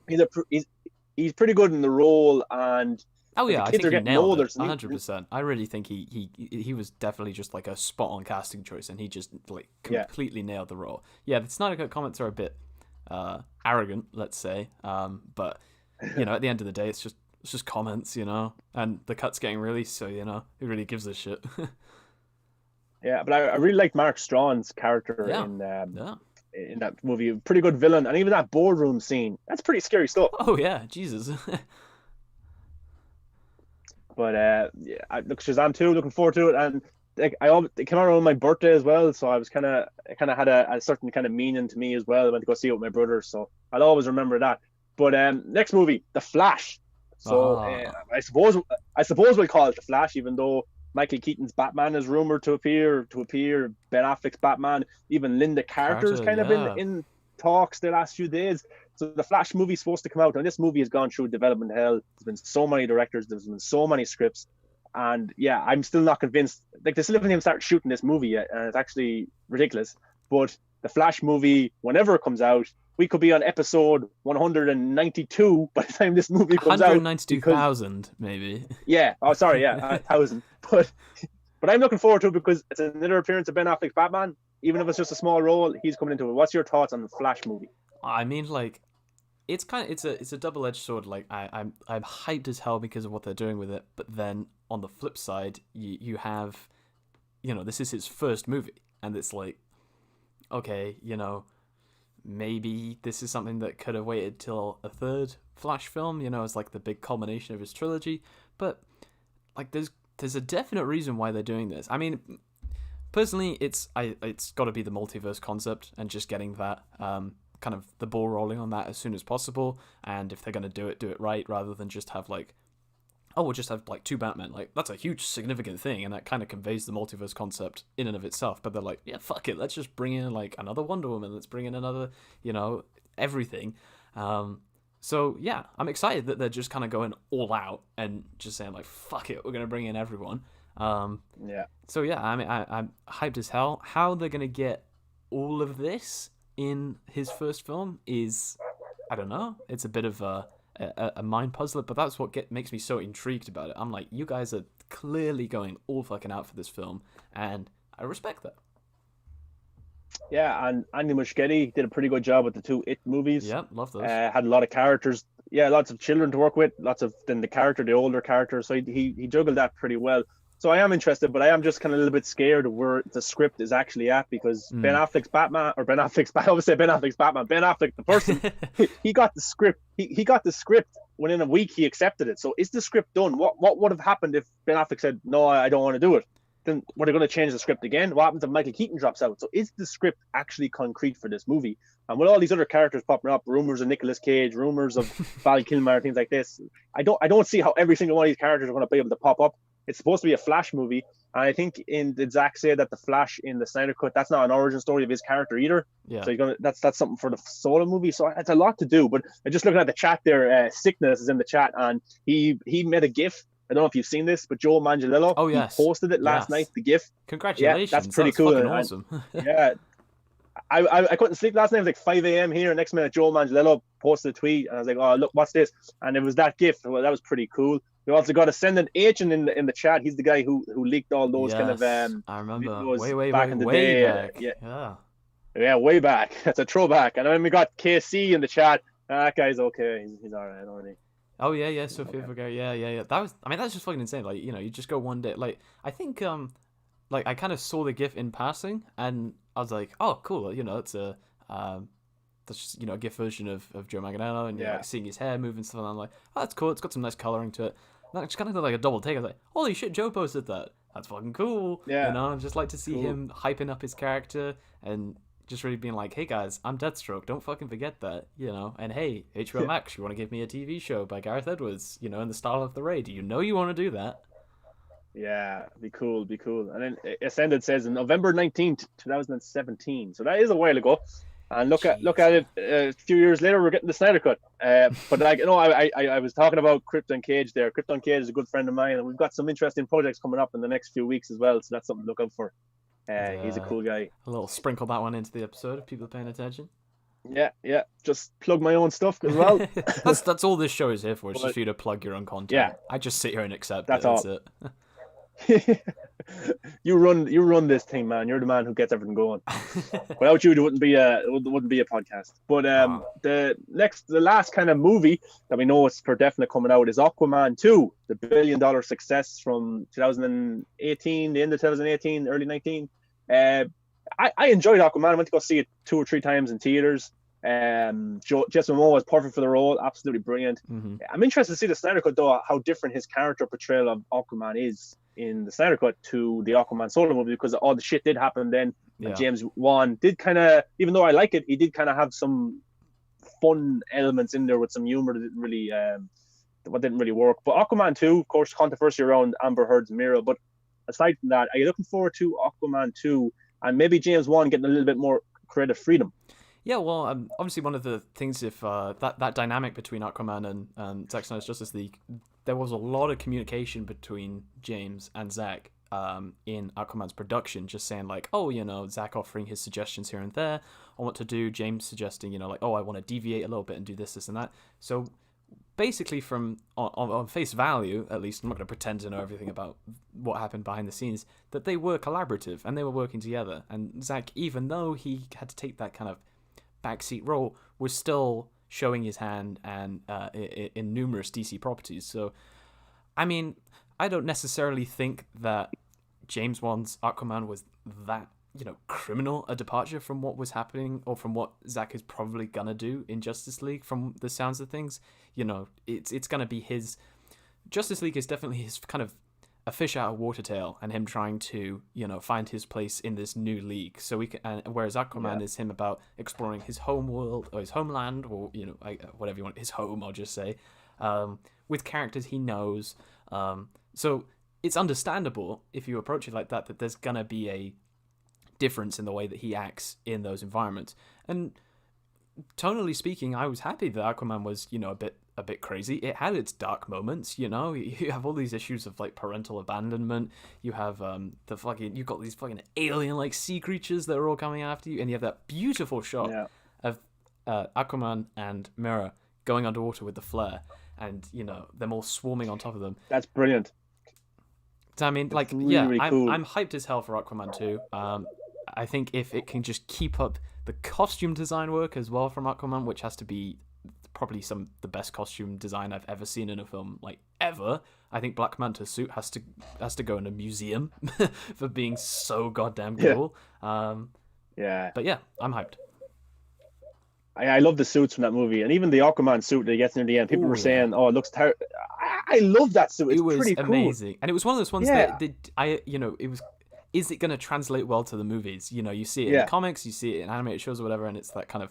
He's pretty good in the role, and I think he nailed it 100%. I really think he was definitely just like a spot on casting choice, and he just like completely nailed the role. Yeah, the Snyder Cut comments are a bit arrogant, let's say, but at the end of the day, it's just comments, and the cut's getting released, so who really gives a shit. Yeah, but I really liked Mark Strong's character in that movie. Pretty good villain, and even that boardroom scene, that's pretty scary stuff. Oh yeah, Jesus. But I look, Shazam 2, looking forward to it, and it came out on my birthday as well, so I was kind of had a certain kind of meaning to me as well. I went to go see it with my brother, so I'll always remember that. But next movie, The Flash. So I suppose we'll call it The Flash, even though Michael Keaton's Batman is rumored to appear. Ben Affleck's Batman, even Linda Carter's kind of in talks the last few days. So the Flash movie is supposed to come out, and this movie has gone through development hell. There's been so many directors, there's been so many scripts, and I'm still not convinced. Like, they still haven't even started shooting this movie yet, and it's actually ridiculous. But the Flash movie, whenever it comes out, we could be on episode 192 by the time this movie comes out. 192,000, maybe. Yeah. Oh, sorry. Yeah, 1,000. But I'm looking forward to it because it's another appearance of Ben Affleck's Batman. Even if it's just a small role, he's coming into it. What's your thoughts on the Flash movie? I mean, like, it's a double-edged sword. Like, I'm hyped as hell because of what they're doing with it, but then on the flip side, you have, this is his first movie, and it's like, okay, maybe this is something that could have waited till a third Flash film, as like the big culmination of his trilogy. But like, there's a definite reason why they're doing this. I mean, personally, it's got to be the multiverse concept and just getting that kind of the ball rolling on that as soon as possible. And if they're going to do it right, rather than just have like, we'll just have like two Batmen. Like, that's a huge significant thing, and that kind of conveys the multiverse concept in and of itself. But they're like, yeah, fuck it, let's just bring in like another Wonder Woman, let's bring in another, everything. So yeah, I'm excited that they're just kind of going all out and just saying like, fuck it, we're gonna bring in everyone. So yeah, I mean, I'm hyped as hell. How they're gonna get all of this in his first film is, I don't know. It's a bit of a mind puzzler, but that's what makes me so intrigued about it. I'm like, you guys are clearly going all fucking out for this film, and I respect that. Yeah, and Andy Muschietti did a pretty good job with the two It movies. Yeah, love those. Had a lot of characters. Yeah, lots of children to work with. The older character. So he juggled that pretty well. So I am interested, but I am just kind of a little bit scared of where the script is actually at, because Ben Affleck's Batman, or Ben Affleck's Batman, Ben Affleck, the person, he got the script. He got the script within a week. He accepted it. So is the script done? What would have happened if Ben Affleck said, no, I don't want to do it? Then were they going to change the script again? What happens if Michael Keaton drops out? So is the script actually concrete for this movie? And with all these other characters popping up, rumors of Nicolas Cage, rumors of Val Kilmer, things like this, I don't see how every single one of these characters are going to be able to pop up. It's supposed to be a Flash movie, and I think did Zach say that the Flash in the Snyder Cut, that's not an origin story of his character either. Yeah. So that's something for the solo movie. So it's a lot to do. But I just looking at the chat there, Sickness is in the chat, and he made a GIF. I don't know if you've seen this, but Joe Manganiello, he posted it last night, the GIF. Congratulations. Yeah, that's pretty cool. Awesome. Yeah. I couldn't sleep last night. It was like 5 a.m. here. Next minute, Joe Manganiello posted a tweet, and I was like, oh, look, what's this? And it was that GIF. Well, that was pretty cool. We also got Ascendant Agent in the chat. He's the guy who leaked all those kind of I remember way back in the day. Back. Yeah, way back. That's a throwback. And then we got KC in the chat. That guy's okay. He's all right already. Oh yeah, Sophia Vergara. Yeah. That's just fucking insane. Like, you just go one day. Like, I think like I kind of saw the GIF in passing, and I was like, oh cool. It's a that's just a GIF version of Joe Manganiello, and like seeing his hair move and stuff. And I'm like, oh, that's cool. It's got some nice coloring to it. It's kind of like a double take. I was like, holy shit, Joe posted that. That's fucking cool. Yeah. You know, I'd just like to see Cool. him hyping up his character and just really being like, hey guys, I'm Deathstroke. Don't fucking forget that. You know, and hey, HBO Max, you want to give me a TV show by Gareth Edwards, you know, in the style of The Raid. You know you want to do that. Yeah, be cool. And then Ascended says November 19th, 2017. So that is a while ago. And look at it. A few years later, we're getting the Snyder Cut. But like, you know, I was talking about Krypton Cage there. Krypton Cage is a good friend of mine, and we've got some interesting projects coming up in the next few weeks as well. So that's something to look out for. He's a cool guy. A little sprinkle that one into the episode if people are paying attention. Yeah. Just plug my own stuff as well. that's all this show is here for. It's just for you to plug your own content. Yeah. I just sit here and accept That's it. all. That's it. You run this thing, man. You're the man who gets everything going. Without you, there wouldn't be a podcast. But the last kind of movie that we know is for definite coming out is Aquaman 2, the $1 billion success from 2018, the end of 2018, early 19. I enjoyed Aquaman. I went to go see it 2 or 3 times in theaters. Jason Momoa was perfect for the role, absolutely brilliant. Mm-hmm. I'm interested to see the Snyder Cut though, how different his character portrayal of Aquaman is in the Snyder Cut to the Aquaman solo movie, because all the shit did happen then. Yeah. And James Wan did kind of, even though I like it, he did kind of have some fun elements in there with some humor that didn't really work. But Aquaman 2, of course, controversy around Amber Heard's Mira. But aside from that, are you looking forward to Aquaman 2 and maybe James Wan getting a little bit more creative freedom? Yeah, well, obviously one of the things, if that dynamic between Aquaman and Zack Snyder's Justice League, there was a lot of communication between James and Zack in Aquaman's production, just saying like, oh, you know, Zack offering his suggestions here and there on what to do, James suggesting, you know, like, oh, I want to deviate a little bit and do this and that. So basically from on face value, at least, I'm not going to pretend to know everything about what happened behind the scenes, that they were collaborative and they were working together. And Zack, even though he had to take that kind of backseat role, was still showing his hand and in numerous DC properties. So, I mean, I don't necessarily think that James Wan's Aquaman was that, you know, criminal a departure from what was happening or from what Zack is probably gonna do in Justice League. From the sounds of things, you know, it's gonna be his Justice League is definitely his kind of a fish out of water tale, and him trying to, you know, find his place in this new league. So we can, whereas Aquaman is him about exploring his home world or his homeland, or, you know, whatever you want, his home, I'll just say, with characters he knows. So it's understandable if you approach it like that there's gonna be a difference in the way that he acts in those environments. And tonally speaking, I was happy that Aquaman was, you know, a bit crazy. It had its dark moments, you know. You have all these issues of like parental abandonment. You have you've got these fucking alien like sea creatures that are all coming after you, and you have that beautiful shot of Aquaman and Mera going underwater with the flare, and, you know, them all swarming on top of them. That's brilliant. So I mean, like, really cool. I'm hyped as hell for Aquaman 2. I think if it can just keep up the costume design work as well from Aquaman, which has to be probably the best costume design I've ever seen in a film, like, ever. I think Black Manta's suit has to go in a museum for being so goddamn cool. But yeah, I'm hyped. I love the suits from that movie, and even the Aquaman suit that he gets near the end. People were saying, "Oh, it looks terrible." I love that suit. It's pretty cool. Amazing, and it was one of those ones that you know, it was. Is it going to translate well to the movies? You know, you see it in the comics, you see it in animated shows or whatever, and it's that kind of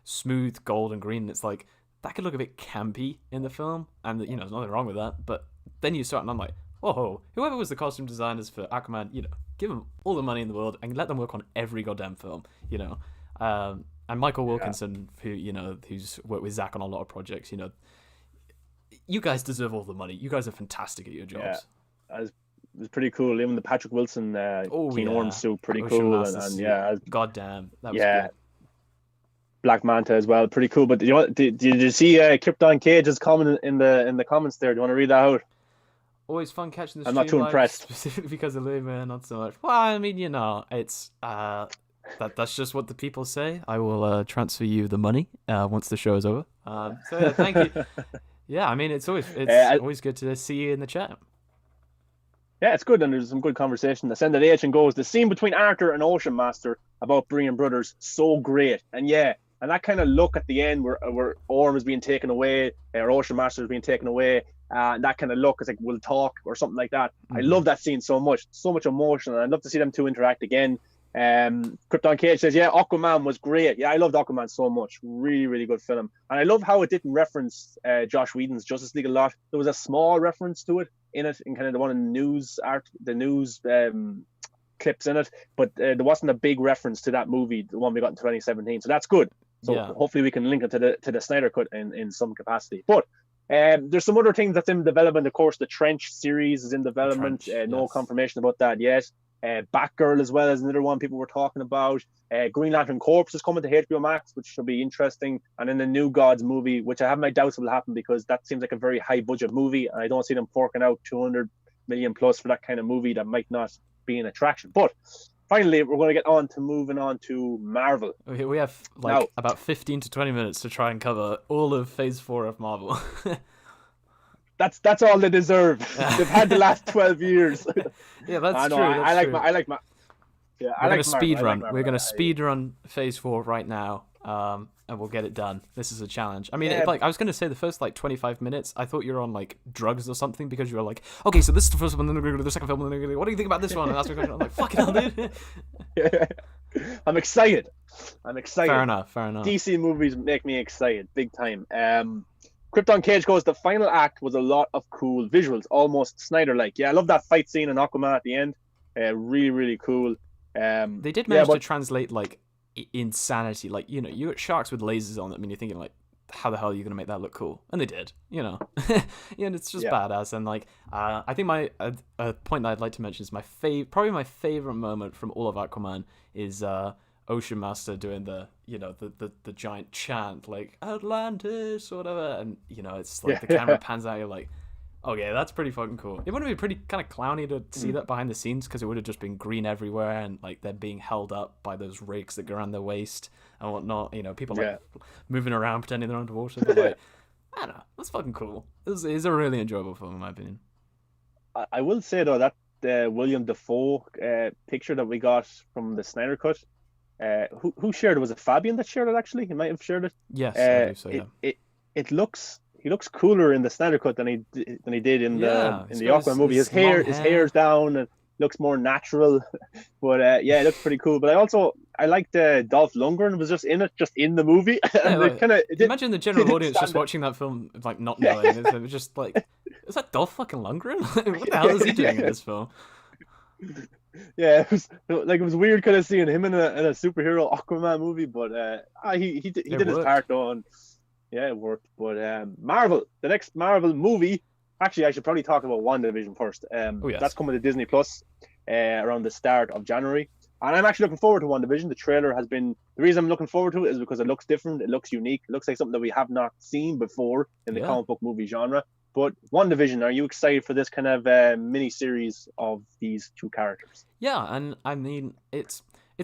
smooth gold and green. And it's like, that could look a bit campy in the film, and, you know, there's nothing wrong with that. But then you start, and I'm like, whoa, whoever was the costume designers for Aquaman, you know, give them all the money in the world and let them work on every goddamn film, you know. And Michael Wilkinson, who, you know, who's worked with Zack on a lot of projects, you know, you guys deserve all the money. You guys are fantastic at your jobs. Yeah, it was pretty cool. Even the Patrick Wilson Keen Orange suit, pretty cool. And goddamn, that was good. Black Manta as well, pretty cool. But did you see Krypton Cage's comment in the comments there? Do you want to read that out? Always fun catching the I'm not too impressed. Specifically because of Louis, not so much. Well, I mean, you know, it's that's just what the people say. I will transfer you the money once the show is over. So yeah, thank you. Yeah, I mean, it's always good to see you in the chat. Yeah, it's good, and there's some good conversation. Ascended Agent goes, the scene between Arthur and Ocean Master about Brian Brothers, so great. And yeah, And that kind of look at the end where Orm is being taken away, or Ocean Master is being taken away, and that kind of look is like, we'll talk or something like that. I love that scene so much emotion, and I'd love to see them two interact again. Krypton Cage says, yeah, Aquaman was great. Yeah, I loved Aquaman so much. Really, really good film. And I love how it didn't reference Josh Whedon's Justice League a lot. There was a small reference to it in kind of the one in the news clips in it, but there wasn't a big reference to that movie, the one we got in 2017. So that's good. So hopefully we can link it to the Snyder Cut in some capacity. But there's some other things that's in development. Of course, the Trench series is in development. No confirmation about that yet. Batgirl as well as another one people were talking about. Green Lantern Corps is coming to HBO Max, which should be interesting. And then the New Gods movie, which I have my doubts will happen because that seems like a very high budget movie, and I don't see them forking out 200 million plus for that kind of movie. That might not be an attraction. But finally, we're going to get moving on to Marvel. We have like about 15 to 20 minutes to try and cover all of Phase 4 of Marvel. That's all they deserve. They've had the last 12 years. Yeah, that's true. I like my. Yeah, we're going to speed run. We're going to speed run Phase 4 right now, and we'll get it done. This is a challenge. I mean, I was going to say the first 25 minutes, I thought you were on like drugs or something because you were like, okay, so this is the first one, then we're going to go to the second film, and then what do you think about this one? And that's my question. I'm like, fucking hell, dude. I'm excited. Fair enough. DC movies make me excited, big time. Krypton Cage goes, the final act was a lot of cool visuals, almost Snyder-like. Yeah, I love that fight scene in Aquaman at the end. Really, really cool. They did manage to translate like insanity, like, you know, you got sharks with lasers on them, and you're thinking like, how the hell are you gonna make that look cool? And they did, you know. And it's just badass. And like, I think my a point that I'd like to mention is probably my favorite moment from all of Aquaman is Ocean Master doing the giant chant like Atlantis or whatever, and you know, it's like the camera pans out, you're like, okay, that's pretty fucking cool. It would have been pretty kind of clowny to see that behind the scenes, because it would have just been green everywhere, and like they're being held up by those rakes that go around their waist and whatnot. You know, people like moving around pretending they're underwater. But like, I don't know, that's fucking cool. It's a really enjoyable film in my opinion. I will say though that William Dafoe picture that we got from the Snyder Cut. Who shared it? Was it Fabian that shared it? Actually, he might have shared it. Yes, I believe so. Yeah. It looks. He looks cooler in the Snyder Cut than he did in the Aquaman movie. His hair's down and looks more natural. But it looks pretty cool. But I liked Dolph Lundgren was just in the movie. Imagine the general audience just watching that film like not knowing. It was just like, is that Dolph fucking Lundgren? What the hell is he doing in this film? Yeah, it was weird kind of seeing him in a superhero Aquaman movie, but he did his part though, and it worked. But the next Marvel movie, actually, I should probably talk about WandaVision first. That's coming to Disney Plus around the start of January, and I'm actually looking forward to WandaVision. The trailer has been the reason I'm looking forward to it is because it looks different, it looks unique, it looks like something that we have not seen before in the comic book movie genre. But WandaVision, are you excited for this kind of mini-series of these two characters? Yeah, and I mean, it's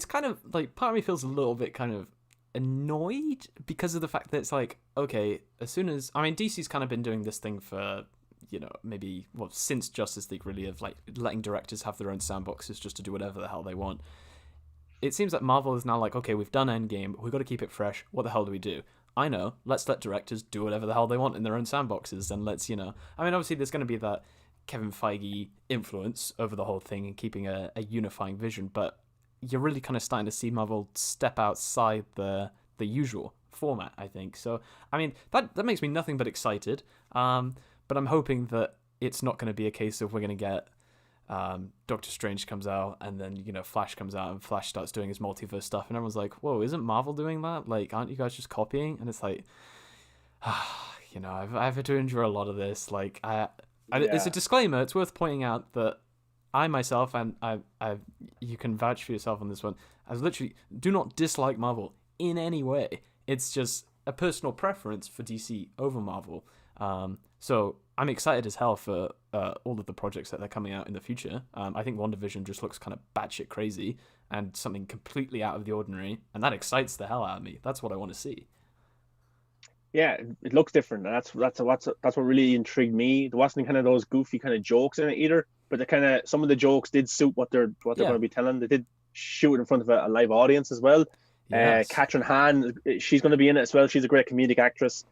kind of like, part of me feels a little bit kind of annoyed because of the fact that it's like, okay, as soon as, I mean, DC's kind of been doing this thing for, you know, maybe, since Justice League really, of like letting directors have their own sandboxes just to do whatever the hell they want. It seems like Marvel is now like, okay, we've done Endgame, we've got to keep it fresh, what the hell do we do? I know, let's let directors do whatever the hell they want in their own sandboxes, and let's, you know, I mean, obviously there's going to be that Kevin Feige influence over the whole thing and keeping a unifying vision, but you're really kind of starting to see Marvel step outside the usual format, I think. So, I mean, that makes me nothing but excited, but I'm hoping that it's not going to be a case of we're going to get Doctor Strange comes out and then, you know, Flash comes out and Flash starts doing his multiverse stuff and everyone's like, whoa, isn't Marvel doing that? Like, aren't you guys just copying? And it's like, you know, I've had to endure a lot of this. Like, it's a disclaimer. It's worth pointing out that I myself, and I you can vouch for yourself on this one, I literally do not dislike Marvel in any way. It's just a personal preference for DC over Marvel. So I'm excited as hell for all of the projects that they're coming out in the future. I think WandaVision just looks kind of batshit crazy and something completely out of the ordinary, and that excites the hell out of me. That's what I want to see. Yeah, it looks different, and that's what really intrigued me. There wasn't kind of those goofy kind of jokes in it either, but the kind of some of the jokes did suit what they're going to be telling. They did shoot it in front of a live audience as well. Yes. Catherine Hahn, she's going to be in it as well. She's a great comedic actress.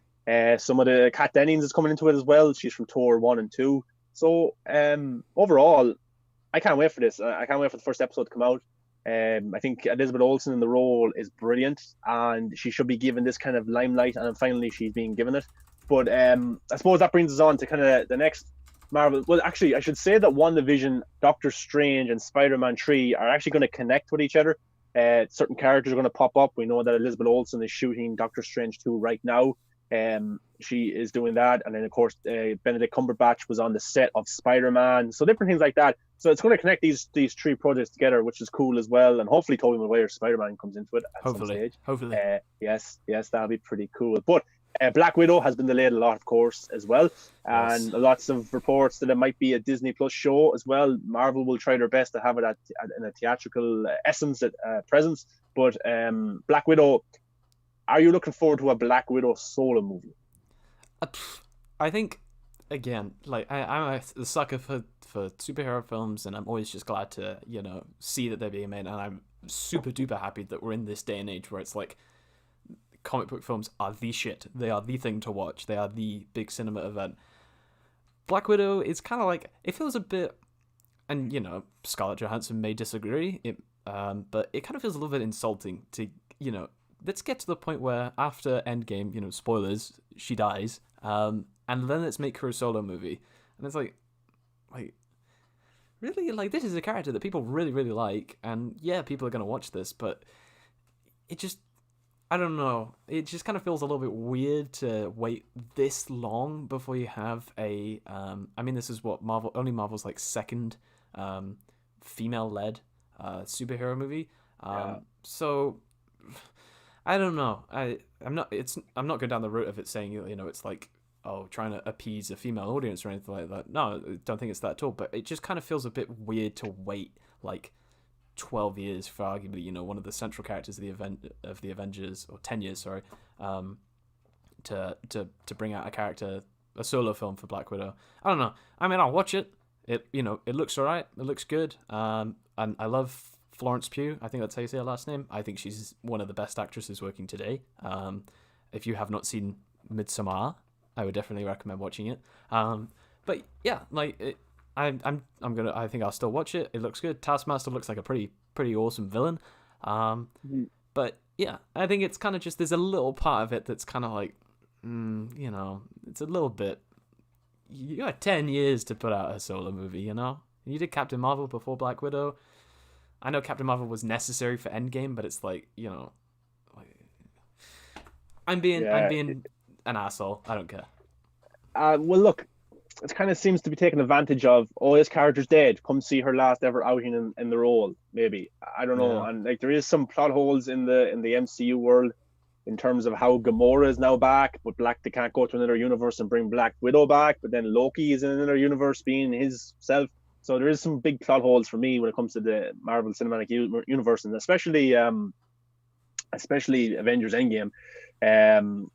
Some of the Kat Dennings is coming into it as well. She's from Thor 1 and 2. So overall, I can't wait for this. I can't wait for the first episode to come out. I think Elizabeth Olsen in the role is brilliant, and she should be given this kind of limelight, and finally she's being given it. But I suppose that brings us on to kind of the next Marvel. Well, actually, I should say that WandaVision, Doctor Strange, and Spider-Man 3 are actually going to connect with each other. Certain characters are going to pop up. We know that Elizabeth Olsen is shooting Doctor Strange 2 right now. She is doing that, and then of course Benedict Cumberbatch was on the set of Spider-Man, so different things like that. So it's going to connect these three projects together, which is cool as well. And hopefully Tobey Maguire's Spider-Man comes into it at some stage. Hopefully. Yes, that'll be pretty cool. But Black Widow has been delayed a lot, of course, as well, and lots of reports that it might be a Disney Plus show as well. Marvel will try their best to have it in a theatrical essence presence. But Black Widow. Are you looking forward to a Black Widow solo movie? I think, again, like I'm a sucker for superhero films, and I'm always just glad to see that they're being made, and I'm super duper happy that we're in this day and age where it's like comic book films are the shit. They are the thing to watch. They are the big cinema event. Black Widow is kind of like, it feels a bit, and Scarlett Johansson may disagree, but it kind of feels a little bit insulting to let's get to the point where after Endgame, spoilers, she dies, and then let's make her a solo movie. And it's like, really? Like, this is a character that people really, really like, and yeah, people are going to watch this, but it just, I don't know, it just kind of feels a little bit weird to wait this long before you have a, this is what Marvel's like second female-led superhero movie. So I don't know. I'm not going down the route of it saying it's like, oh, trying to appease a female audience or anything like that. No, I don't think it's that at all. But it just kind of feels a bit weird to wait like 12 years for arguably one of the central characters of the Avengers, or 10 years, sorry, to bring out a solo film for Black Widow. I don't know. I mean, I'll watch it. It looks alright. It looks good. And I love Florence Pugh, I think that's how you say her last name. I think she's one of the best actresses working today. If you have not seen Midsommar, I would definitely recommend watching it. But yeah, like I think I'll still watch it. It looks good. Taskmaster looks like a pretty awesome villain. But yeah, I think it's kind of just, there's a little part of it that's kind of like, it's a little bit. You got 10 years to put out a solo movie, You did Captain Marvel before Black Widow. I know Captain Marvel was necessary for Endgame, but it's like, I'm being an asshole. I don't care. Well, look, it kind of seems to be taking advantage of, oh, this character's dead. Come see her last ever outing in the role, maybe. I don't know. Yeah. And like, there is some plot holes in the MCU world in terms of how Gamora is now back, but they can't go to another universe and bring Black Widow back. But then Loki is in another universe being his self. So there is some big plot holes for me when it comes to the Marvel Cinematic Universe, and especially Avengers Endgame.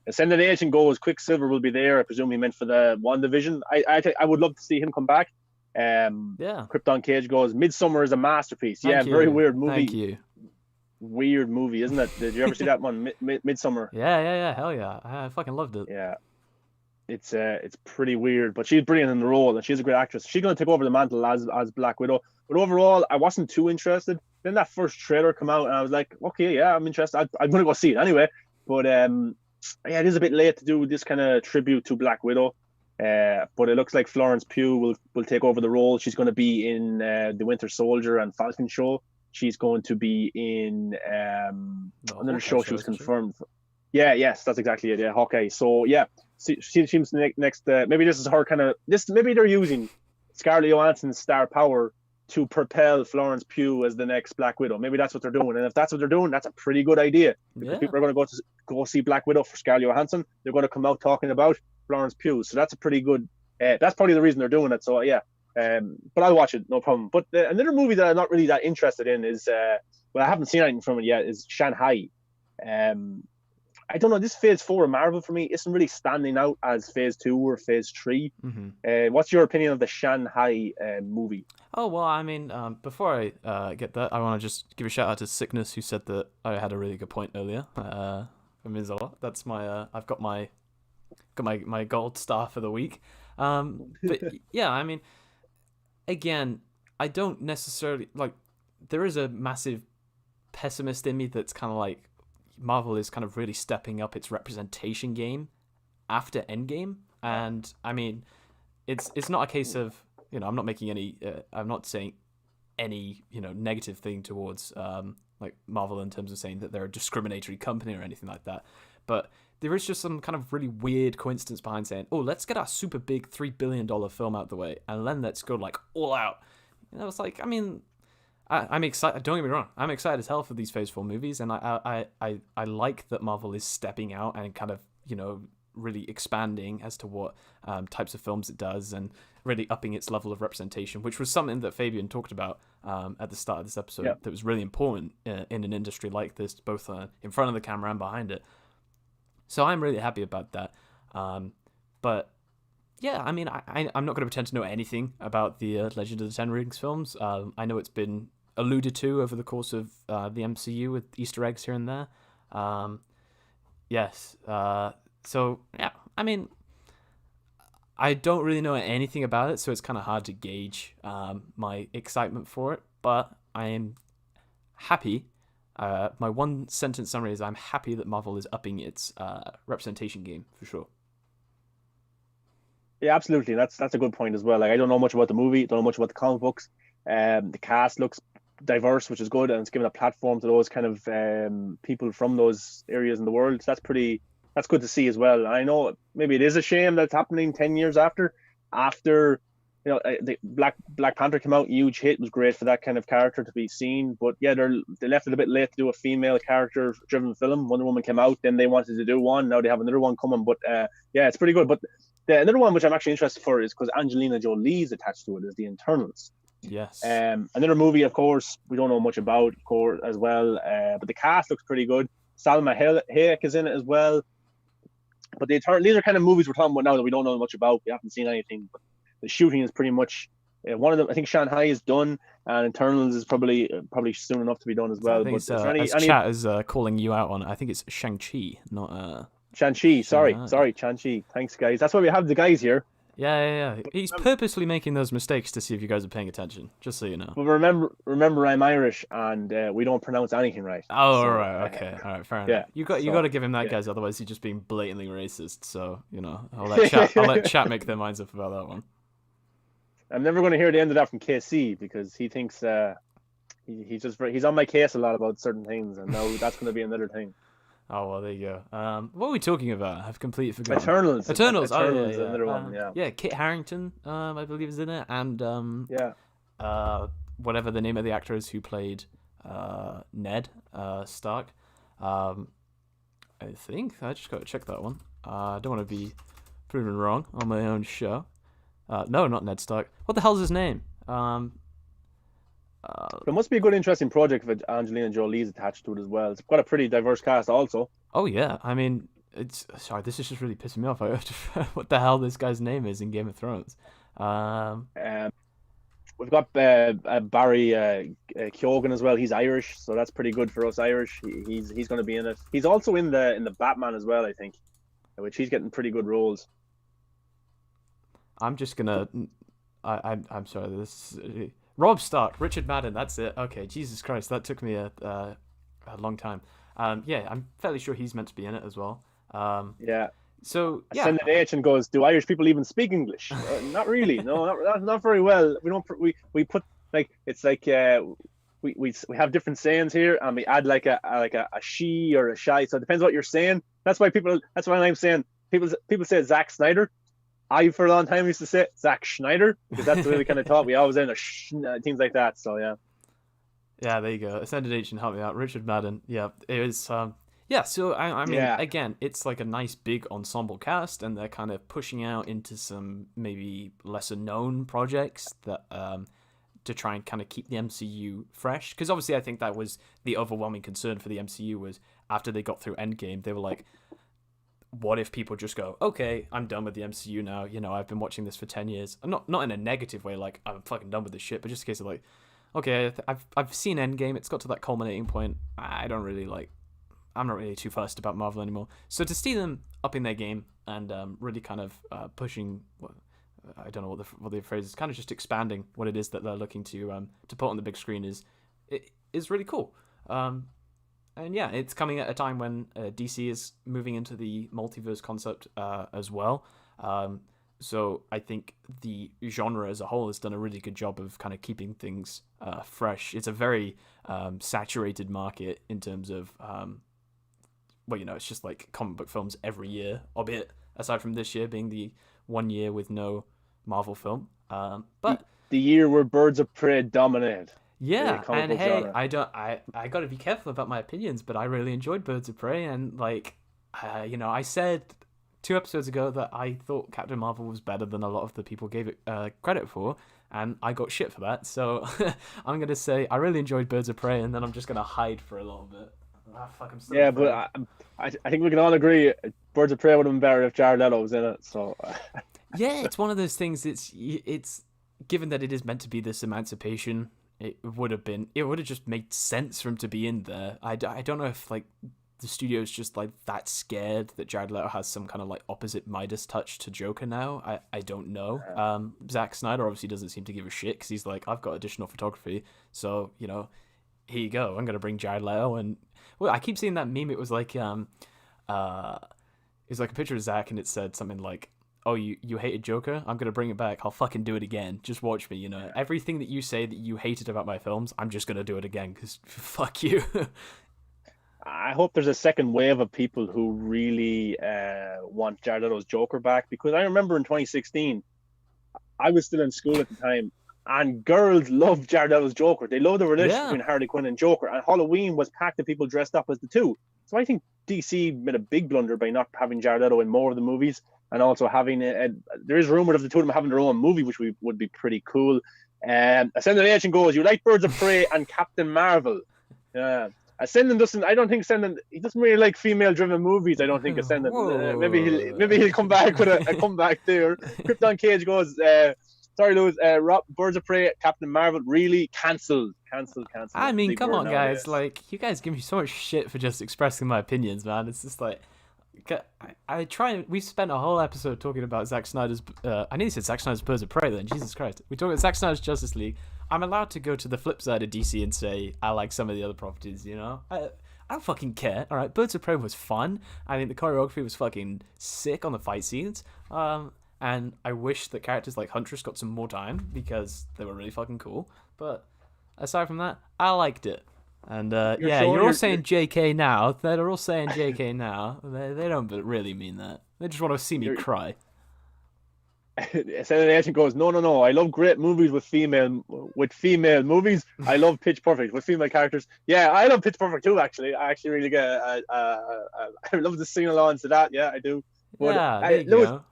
Ascended Agent goes, Quicksilver will be there. I presume he meant for the WandaVision. I would love to see him come back. Krypton Cage goes, Midsummer is a masterpiece. Very weird movie. Thank you. Weird movie, isn't it? Did you ever see that one, Midsummer? Yeah. Hell yeah. I fucking loved it. Yeah. It's pretty weird, but she's brilliant in the role, and she's a great actress. She's going to take over the mantle as Black Widow. But overall, I wasn't too interested. Then that first trailer come out, and I was like, okay, yeah, I'm interested. I'm going to go see it anyway. But it is a bit late to do this kind of tribute to Black Widow. But it looks like Florence Pugh will take over the role. She's going to be in the Winter Soldier and Falcon show. She's going to be in another show she was confirmed for. Yes, that's exactly it. Yeah, Hawkeye. So yeah, she seems next. Maybe this is her kind of this. Maybe they're using Scarlett Johansson's star power to propel Florence Pugh as the next Black Widow. Maybe that's what they're doing, and if that's what they're doing, that's a pretty good idea. Because people are going to go see Black Widow for Scarlett Johansson. They're going to come out talking about Florence Pugh. So that's a pretty good. That's probably the reason they're doing it. So yeah, but I'll watch it, no problem. But another movie that I'm not really that interested in is I haven't seen anything from it yet. Is Shanghai. I don't know, this phase 4 of Marvel for me isn't really standing out as phase 2 or phase 3. Mm-hmm. What's your opinion of the Shanghai movie? Oh, well, I mean, before I get that, I want to just give a shout out to Sickness, who said that I had a really good point earlier. It means a lot. That's my, I've got my gold star for the week. But yeah, I mean, again, I don't necessarily, like, there is a massive pessimist in me that's kind of like, Marvel is kind of really stepping up its representation game after Endgame. And, I mean, it's not a case of, I'm not making any, I'm not saying any, negative thing towards like Marvel in terms of saying that they're a discriminatory company or anything like that. But there is just some kind of really weird coincidence behind saying, oh, let's get our super big $3 billion film out the way and then let's go like all out. It's like, I mean, I'm excited. Don't get me wrong. I'm excited as hell for these Phase 4 movies. And I like that Marvel is stepping out and kind of, really expanding as to what types of films it does and really upping its level of representation, which was something that Fabian talked about at the start of this episode. That was really important in an industry like this, both in front of the camera and behind it. So I'm really happy about that. But yeah, I mean, I'm not going to pretend to know anything about the Legend of the Ten Rings films. I know it's been alluded to over the course of the MCU with Easter eggs here and there. Yes. So, yeah, I mean, I don't really know anything about it, so it's kind of hard to gauge my excitement for it, but I am happy. My one-sentence summary is I'm happy that Marvel is upping its representation game, for sure. Yeah, absolutely. That's a good point as well. Like, I don't know much about the movie, don't know much about the comic books. The cast looks diverse, which is good, and it's given a platform to those kind of people from those areas in the world. So that's good to see as well. I know maybe it is a shame that's happening 10 years after the Black Panther came out, huge hit, was great for that kind of character to be seen. But yeah, they left it a bit late to do a female character driven film. Wonder Woman came out, then they wanted to do one. Now they have another one coming. But yeah, it's pretty good. But another one which I'm actually interested for is because Angelina Jolie's attached to it, is The Internals. Yes. Another movie, of course, we don't know much about, of course, as well. But the cast looks pretty good. Salma Hayek is in it as well. But these are kind of movies we're talking about now that we don't know much about. We haven't seen anything. But the shooting is pretty much one of them. I think Shanghai is done, and Internals is probably soon enough to be done as well. I think chat is calling you out on it. I think it's Shang-Chi, not Shang-Chi. Sorry, Shang-Chi. Thanks, guys. That's why we have the guys here. Yeah. He's purposely making those mistakes to see if you guys are paying attention, just so you know. But remember, I'm Irish, and we don't pronounce anything right. Oh, so, right, okay, all right, fair enough. Yeah, you got to give him that, guys. Otherwise, he's just being blatantly racist. So I'll let chat make their minds up about that one. I'm never going to hear the end of that from KC because he thinks he's on my case a lot about certain things, and now that's going to be another thing. Oh, well, there you go. What were we talking about? I've completely forgotten. Eternals. Oh, yeah. Another one, yeah. Yeah, Kit Harington, I believe, is in it. And, whatever the name of the actor is who played Ned Stark. I think. I just got to check that one. I don't want to be proven wrong on my own show. No, not Ned Stark. What the hell's his name? It must be a good, interesting project if Angelina Jolie's attached to it as well. It's got a pretty diverse cast also. Oh, yeah. I mean, this is just really pissing me off. What the hell this guy's name is in Game of Thrones. We've got Barry Keoghan as well. He's Irish, so that's pretty good for us Irish. He's going to be in it. He's also in the Batman as well, I think, which he's getting pretty good roles. I'm just gonna. I'm sorry. This. Rob Stark, Richard Madden, that's it. Okay, Jesus Christ, that took me a long time. Yeah, I'm fairly sure he's meant to be in it as well. Yeah. So yeah. I send an H and goes, do Irish people even speak English? Not really. No, not very well. We don't. We put like it's like we have different sayings here, and we add like a she or a shy. So it depends what you're saying. That's why I'm saying people say Zack Snyder. I, for a long time, used to say Zack Schneider because that's the way we kind of thought. We always end things like that. So, yeah. Yeah, there you go. Ascended H and help me out. Richard Madden. Yeah, it was. Yeah, so, I mean, again, it's like a nice big ensemble cast, and they're kind of pushing out into some maybe lesser known projects that to try and kind of keep the MCU fresh. Because obviously, I think that was the overwhelming concern for the MCU was after they got through Endgame, they were like, what if people just go, okay, I'm done with the MCU now. I've been watching this for 10 years. Not in a negative way, like I'm fucking done with this shit, but just a case of like, okay, I've seen Endgame. It's got to that culminating point. I'm not really too fussed about Marvel anymore. So to see them upping their game and really kind of pushing, I don't know what the phrase is, kind of just expanding what it is that they're looking to put on the big screen is really cool. And yeah, it's coming at a time when DC is moving into the multiverse concept as well. So I think the genre as a whole has done a really good job of kind of keeping things fresh. It's a very saturated market in terms of, it's just like comic book films every year, albeit aside from this year being the 1 year with no Marvel film. But the year where Birds of Prey dominated. Yeah, and hey, genre. I got to be careful about my opinions, but I really enjoyed Birds of Prey, and I said 2 episodes ago that I thought Captain Marvel was better than a lot of the people gave it credit for, and I got shit for that. So I'm gonna say I really enjoyed Birds of Prey, and then I'm just gonna hide for a little bit. I'm still afraid. But I think we can all agree Birds of Prey would have been better if Jared Leto was in it. So yeah, it's one of those things. It's given that it is meant to be this emancipation. It would have just made sense for him to be in there. I don't know if like the studio's just like that scared that Jared Leto has some kind of like opposite Midas touch to Joker now. I don't know. Zack Snyder obviously doesn't seem to give a shit because he's like, I've got additional photography, so here you go. I'm gonna bring Jared Leto, and I keep seeing that meme. It was like it was like a picture of Zack, and it said something like, oh, you hated Joker? I'm going to bring it back. I'll fucking do it again. Just watch me, Everything that you say that you hated about my films, I'm just going to do it again, because fuck you. I hope there's a second wave of people who really want Jared Leto's Joker back, because I remember in 2016, I was still in school at the time, and girls loved Jared Leto's Joker. They loved the relationship between Harley Quinn and Joker, and Halloween was packed of people dressed up as the two. So I think DC made a big blunder by not having Jared Leto in more of the movies, and also having there is rumored of the two of them having their own movie, which would be pretty cool. Ascendant Agent goes, you like Birds of Prey and Captain Marvel. Ascendant doesn't. I don't think Ascendant. He doesn't really like female-driven movies. I don't think Ascendant. Maybe he'll come back with a comeback there. Krypton Cage goes, sorry, Lewis. Birds of Prey, Captain Marvel, really cancelled. I mean, come on, guys. Like, you guys give me so much shit for just expressing my opinions, man. It's just like, we spent a whole episode talking about Zack Snyder's. I nearly said Zack Snyder's Birds of Prey. Then Jesus Christ, we talked about Zack Snyder's Justice League. I'm allowed to go to the flip side of DC and say I like some of the other properties. I don't fucking care. All right, Birds of Prey was fun. I think the choreography was fucking sick on the fight scenes. And I wish that characters like Huntress got some more time because they were really fucking cool. But aside from that, I liked it. And you're all saying JK now. They're all saying JK now. They don't really mean that. They just want to see me cry. Ascendant Agent goes, no. I love great movies with female movies. I love Pitch Perfect with female characters. Yeah, I love Pitch Perfect too. Actually, I actually really get. I love to sing along to that. Yeah, I do. But, there you go.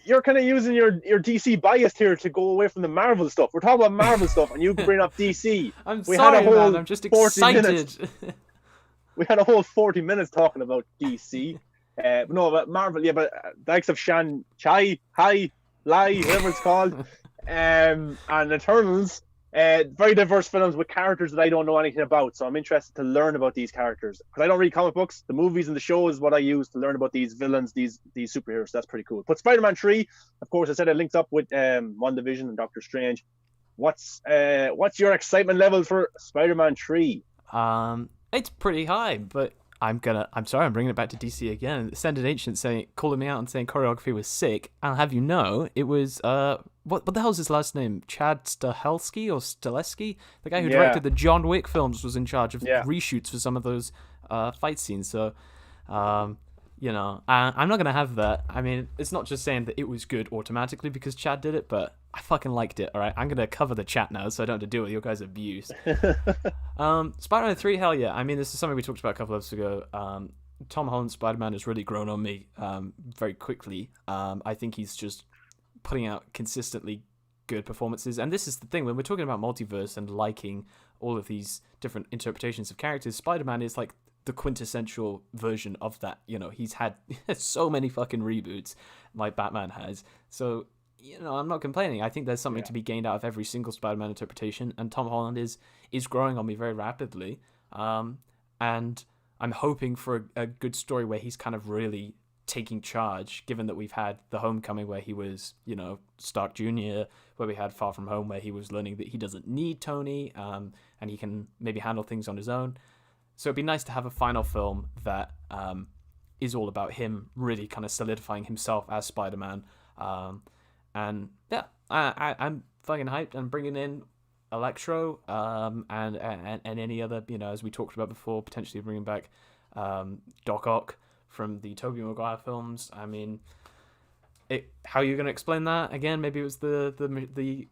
You're kind of using your DC bias here to go away from the Marvel stuff. We're talking about Marvel stuff, and you bring up DC. Man. I'm just excited. We had a whole 40 minutes talking about DC. But Marvel, but the likes of Shang-Chi, whatever it's called, and Eternals. Very diverse films with characters that I don't know anything about, so I'm interested to learn about these characters because I don't read comic books. The movies and the shows is what I use to learn about these villains, these superheroes. So that's pretty cool. But Spider-Man 3, of course, I said it links up with WandaVision and Doctor Strange. What's your excitement level for Spider-Man 3? It's pretty high, but I'm sorry, I'm bringing it back to DC again. Ascended Ancient calling me out and saying choreography was sick. I'll have you know, it was what the hell's his last name? Chad Stahelski or Stileski? The guy who directed the John Wick films was in charge of reshoots for some of those fight scenes. So, I'm not gonna have that. I mean, it's not just saying that it was good automatically because Chad did it, but I fucking liked it. All right, I'm gonna cover the chat now so I don't have to deal with your guys' abuse. Spider-Man 3, hell yeah. I mean, this is something we talked about a couple of episodes ago. Tom Holland's Spider-Man has really grown on me very quickly. I think he's just putting out consistently good performances, and this is the thing when we're talking about multiverse and liking all of these different interpretations of characters. Spider-Man is like the quintessential version of that. You know, he's had so many fucking reboots like Batman has. So, you know, I'm not complaining. I think there's something to be gained out of every single Spider-Man interpretation, and Tom Holland is growing on me very rapidly. And I'm hoping for a good story where he's kind of really taking charge, given that we've had The Homecoming where he was, you know, Stark Jr., where we had Far From Home where he was learning that he doesn't need Tony, and he can maybe handle things on his own. So it'd be nice to have a final film that is all about him really kind of solidifying himself as Spider-Man. And yeah, I'm fucking hyped, and bringing in Electro, and any other, you know, as we talked about before, potentially bringing back Doc Ock from the Tobey Maguire films. I mean, how are you going to explain that again? Maybe it was the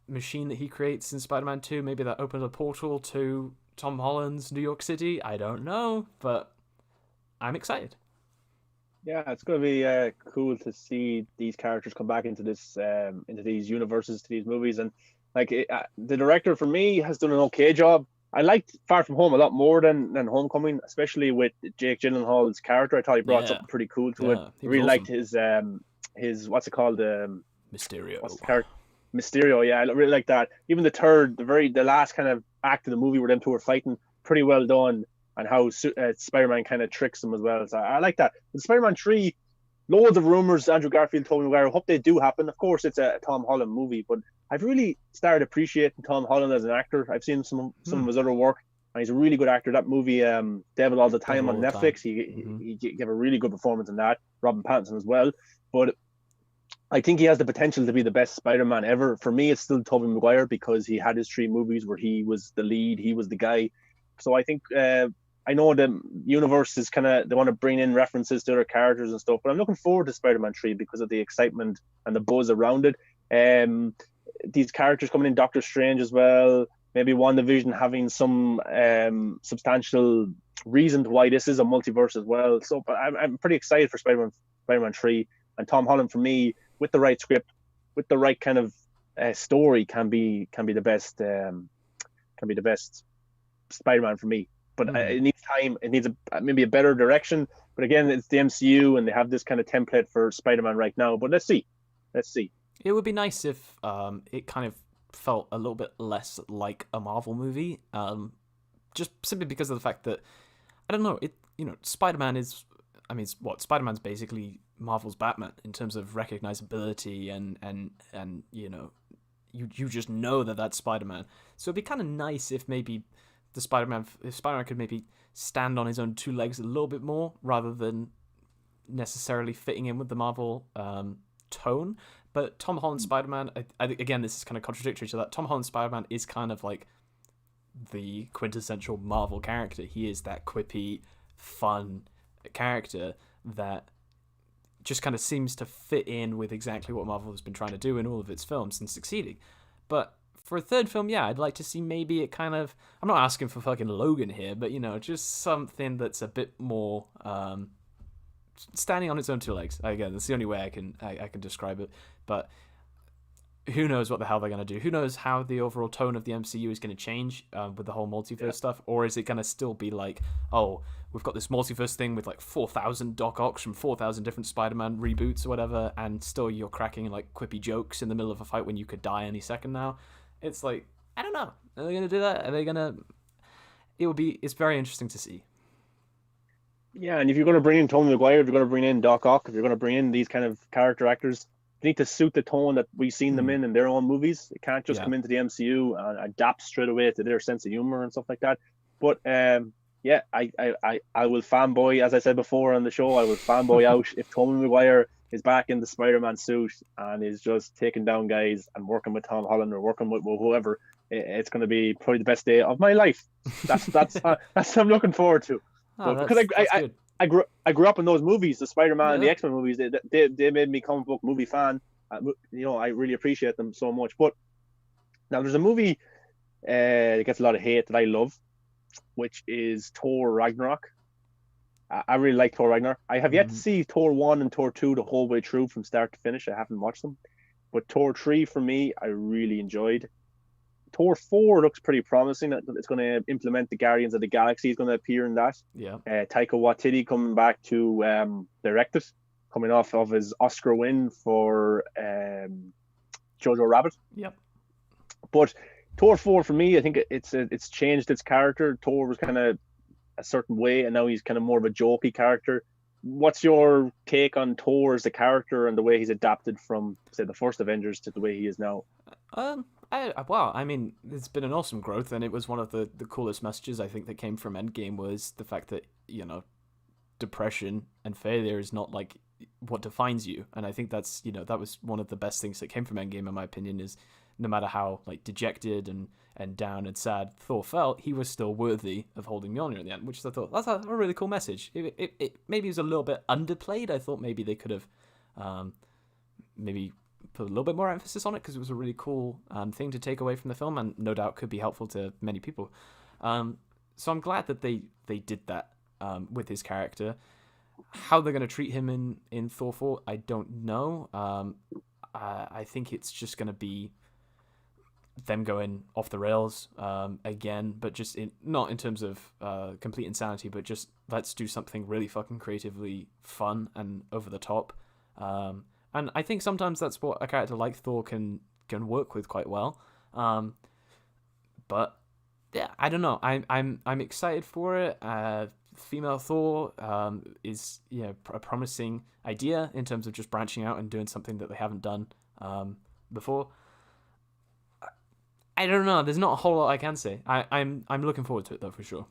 machine that he creates in Spider-Man 2. Maybe that opened a portal to Tom Holland's New York City. I don't know, but I'm excited. Yeah, it's going to be cool to see these characters come back into this into these universes, to these movies. And like the director for me has done an okay job. I liked Far From Home a lot more than Homecoming, especially with Jake Gyllenhaal's character. I thought he brought something pretty cool to it. I really liked his what's it called, Mysterio. What's the character? Mysterio. Yeah, I really like that. Even the last kind of act of the movie where them two were fighting, pretty well done, and how Spider-Man kind of tricks them as well. So I like that. With Spider-Man 3, loads of rumors. Andrew Garfield, Tobey Maguire. I hope they do happen. Of course, it's a Tom Holland movie, but I've really started appreciating Tom Holland as an actor. I've seen some of his other work, and he's a really good actor. That movie, Devil All the Time on Netflix, he gave a really good performance in that. Robin Pattinson as well. But I think he has the potential to be the best Spider-Man ever. For me, it's still Tobey Maguire, because he had his 3 movies where he was the lead, he was the guy. So I think I know the universe is kind of, they want to bring in references to other characters and stuff, but I'm looking forward to Spider-Man 3 because of the excitement and the buzz around it. These characters coming in, Doctor Strange as well, maybe WandaVision having some substantial reason to why this is a multiverse as well. So, but I'm pretty excited for Spider-Man 3, and Tom Holland, for me, with the right script, with the right kind of story, can be the best Spider-Man for me. But it needs time. It needs maybe a better direction. But again, it's the MCU, and they have this kind of template for Spider-Man right now. But let's see. It would be nice if it kind of felt a little bit less like a Marvel movie, just simply because of the fact that, I don't know, Spider-Man is, I mean, Spider-Man's basically Marvel's Batman in terms of recognizability and you know, you just know that that's Spider-Man. So it'd be kind of nice if maybe if Spider-Man could maybe stand on his own 2 legs a little bit more, rather than necessarily fitting in with the Marvel tone. But Tom Holland's Spider-Man, I think, again, this is kind of contradictory to that. Tom Holland's Spider-Man is kind of like the quintessential Marvel character. He is that quippy, fun character that just kind of seems to fit in with exactly what Marvel has been trying to do in all of its films and succeeding. But for a 3rd film, yeah, I'd like to see maybe it kind of, I'm not asking for fucking Logan here, but, you know, just something that's a bit more standing on its own 2 legs. Again, that's the only way I can describe it. But who knows what the hell they're going to do? Who knows how the overall tone of the MCU is going to change with the whole multiverse stuff? Or is it going to still be like, oh, we've got this multiverse thing with like 4,000 Doc Ocks from 4,000 different Spider-Man reboots or whatever, and still you're cracking like quippy jokes in the middle of a fight when you could die any second now? It's like, I don't know. Are they going to do that? Are they going to... It's very interesting to see. Yeah, and if you're going to bring in Tobey Maguire, if you're going to bring in Doc Ock, if you're going to bring in these kind of character actors, they need to suit the tone that we've seen them in their own movies. It can't just come into the MCU and adapt straight away to their sense of humor and stuff like that. But yeah, I will fanboy, as I said before on the show, I will fanboy out if Tobey Maguire is back in the Spider-Man suit and is just taking down guys and working with Tom Holland or working with whoever. It's going to be probably the best day of my life. That's what I'm looking forward to. Because I grew up in those movies, the Spider-Man and the X-Men movies. They made me comic book movie fan. You know, I really appreciate them so much. But now there's a movie that gets a lot of hate that I love, which is Thor Ragnarok. I really like Thor Ragnarok. I have yet to see Thor 1 and Thor 2 the whole way through from start to finish. I haven't watched them. But Thor 3, for me, I really enjoyed. Thor 4 looks pretty promising. It's going to implement the Guardians of the Galaxy. Is going to appear in that. Yeah. Taika Waititi coming back to direct it, coming off of his Oscar win for Jojo Rabbit. Yep. But Thor 4 for me, I think it's changed its character. Thor was kind of a certain way, and now he's kind of more of a jokey character. What's your take on Thor as the character and the way he's adapted from, say, the first Avengers to the way he is now? I mean, it's been an awesome growth, and it was one of the coolest messages I think that came from Endgame was the fact that, you know, depression and failure is not like what defines you. And I think that's, you know, that was one of the best things that came from Endgame, in my opinion, is no matter how like dejected and down and sad Thor felt, he was still worthy of holding Mjolnir at the end, which I thought that's a really cool message. It maybe was a little bit underplayed. I thought maybe they could have maybe put a little bit more emphasis on it, because it was a really cool thing to take away from the film, and no doubt could be helpful to many people. So I'm glad that they did that with his character. How they're going to treat him in Thor 4, I don't know. I think it's just going to be them going off the rails again, but just not in terms of complete insanity, but just let's do something really fucking creatively fun and over the top. And I think sometimes that's what a character like Thor can work with quite well. But yeah, I don't know. I'm excited for it. Female Thor is, you know, a promising idea in terms of just branching out and doing something that they haven't done before. I don't know. There's not a whole lot I can say. I'm looking forward to it though, for sure.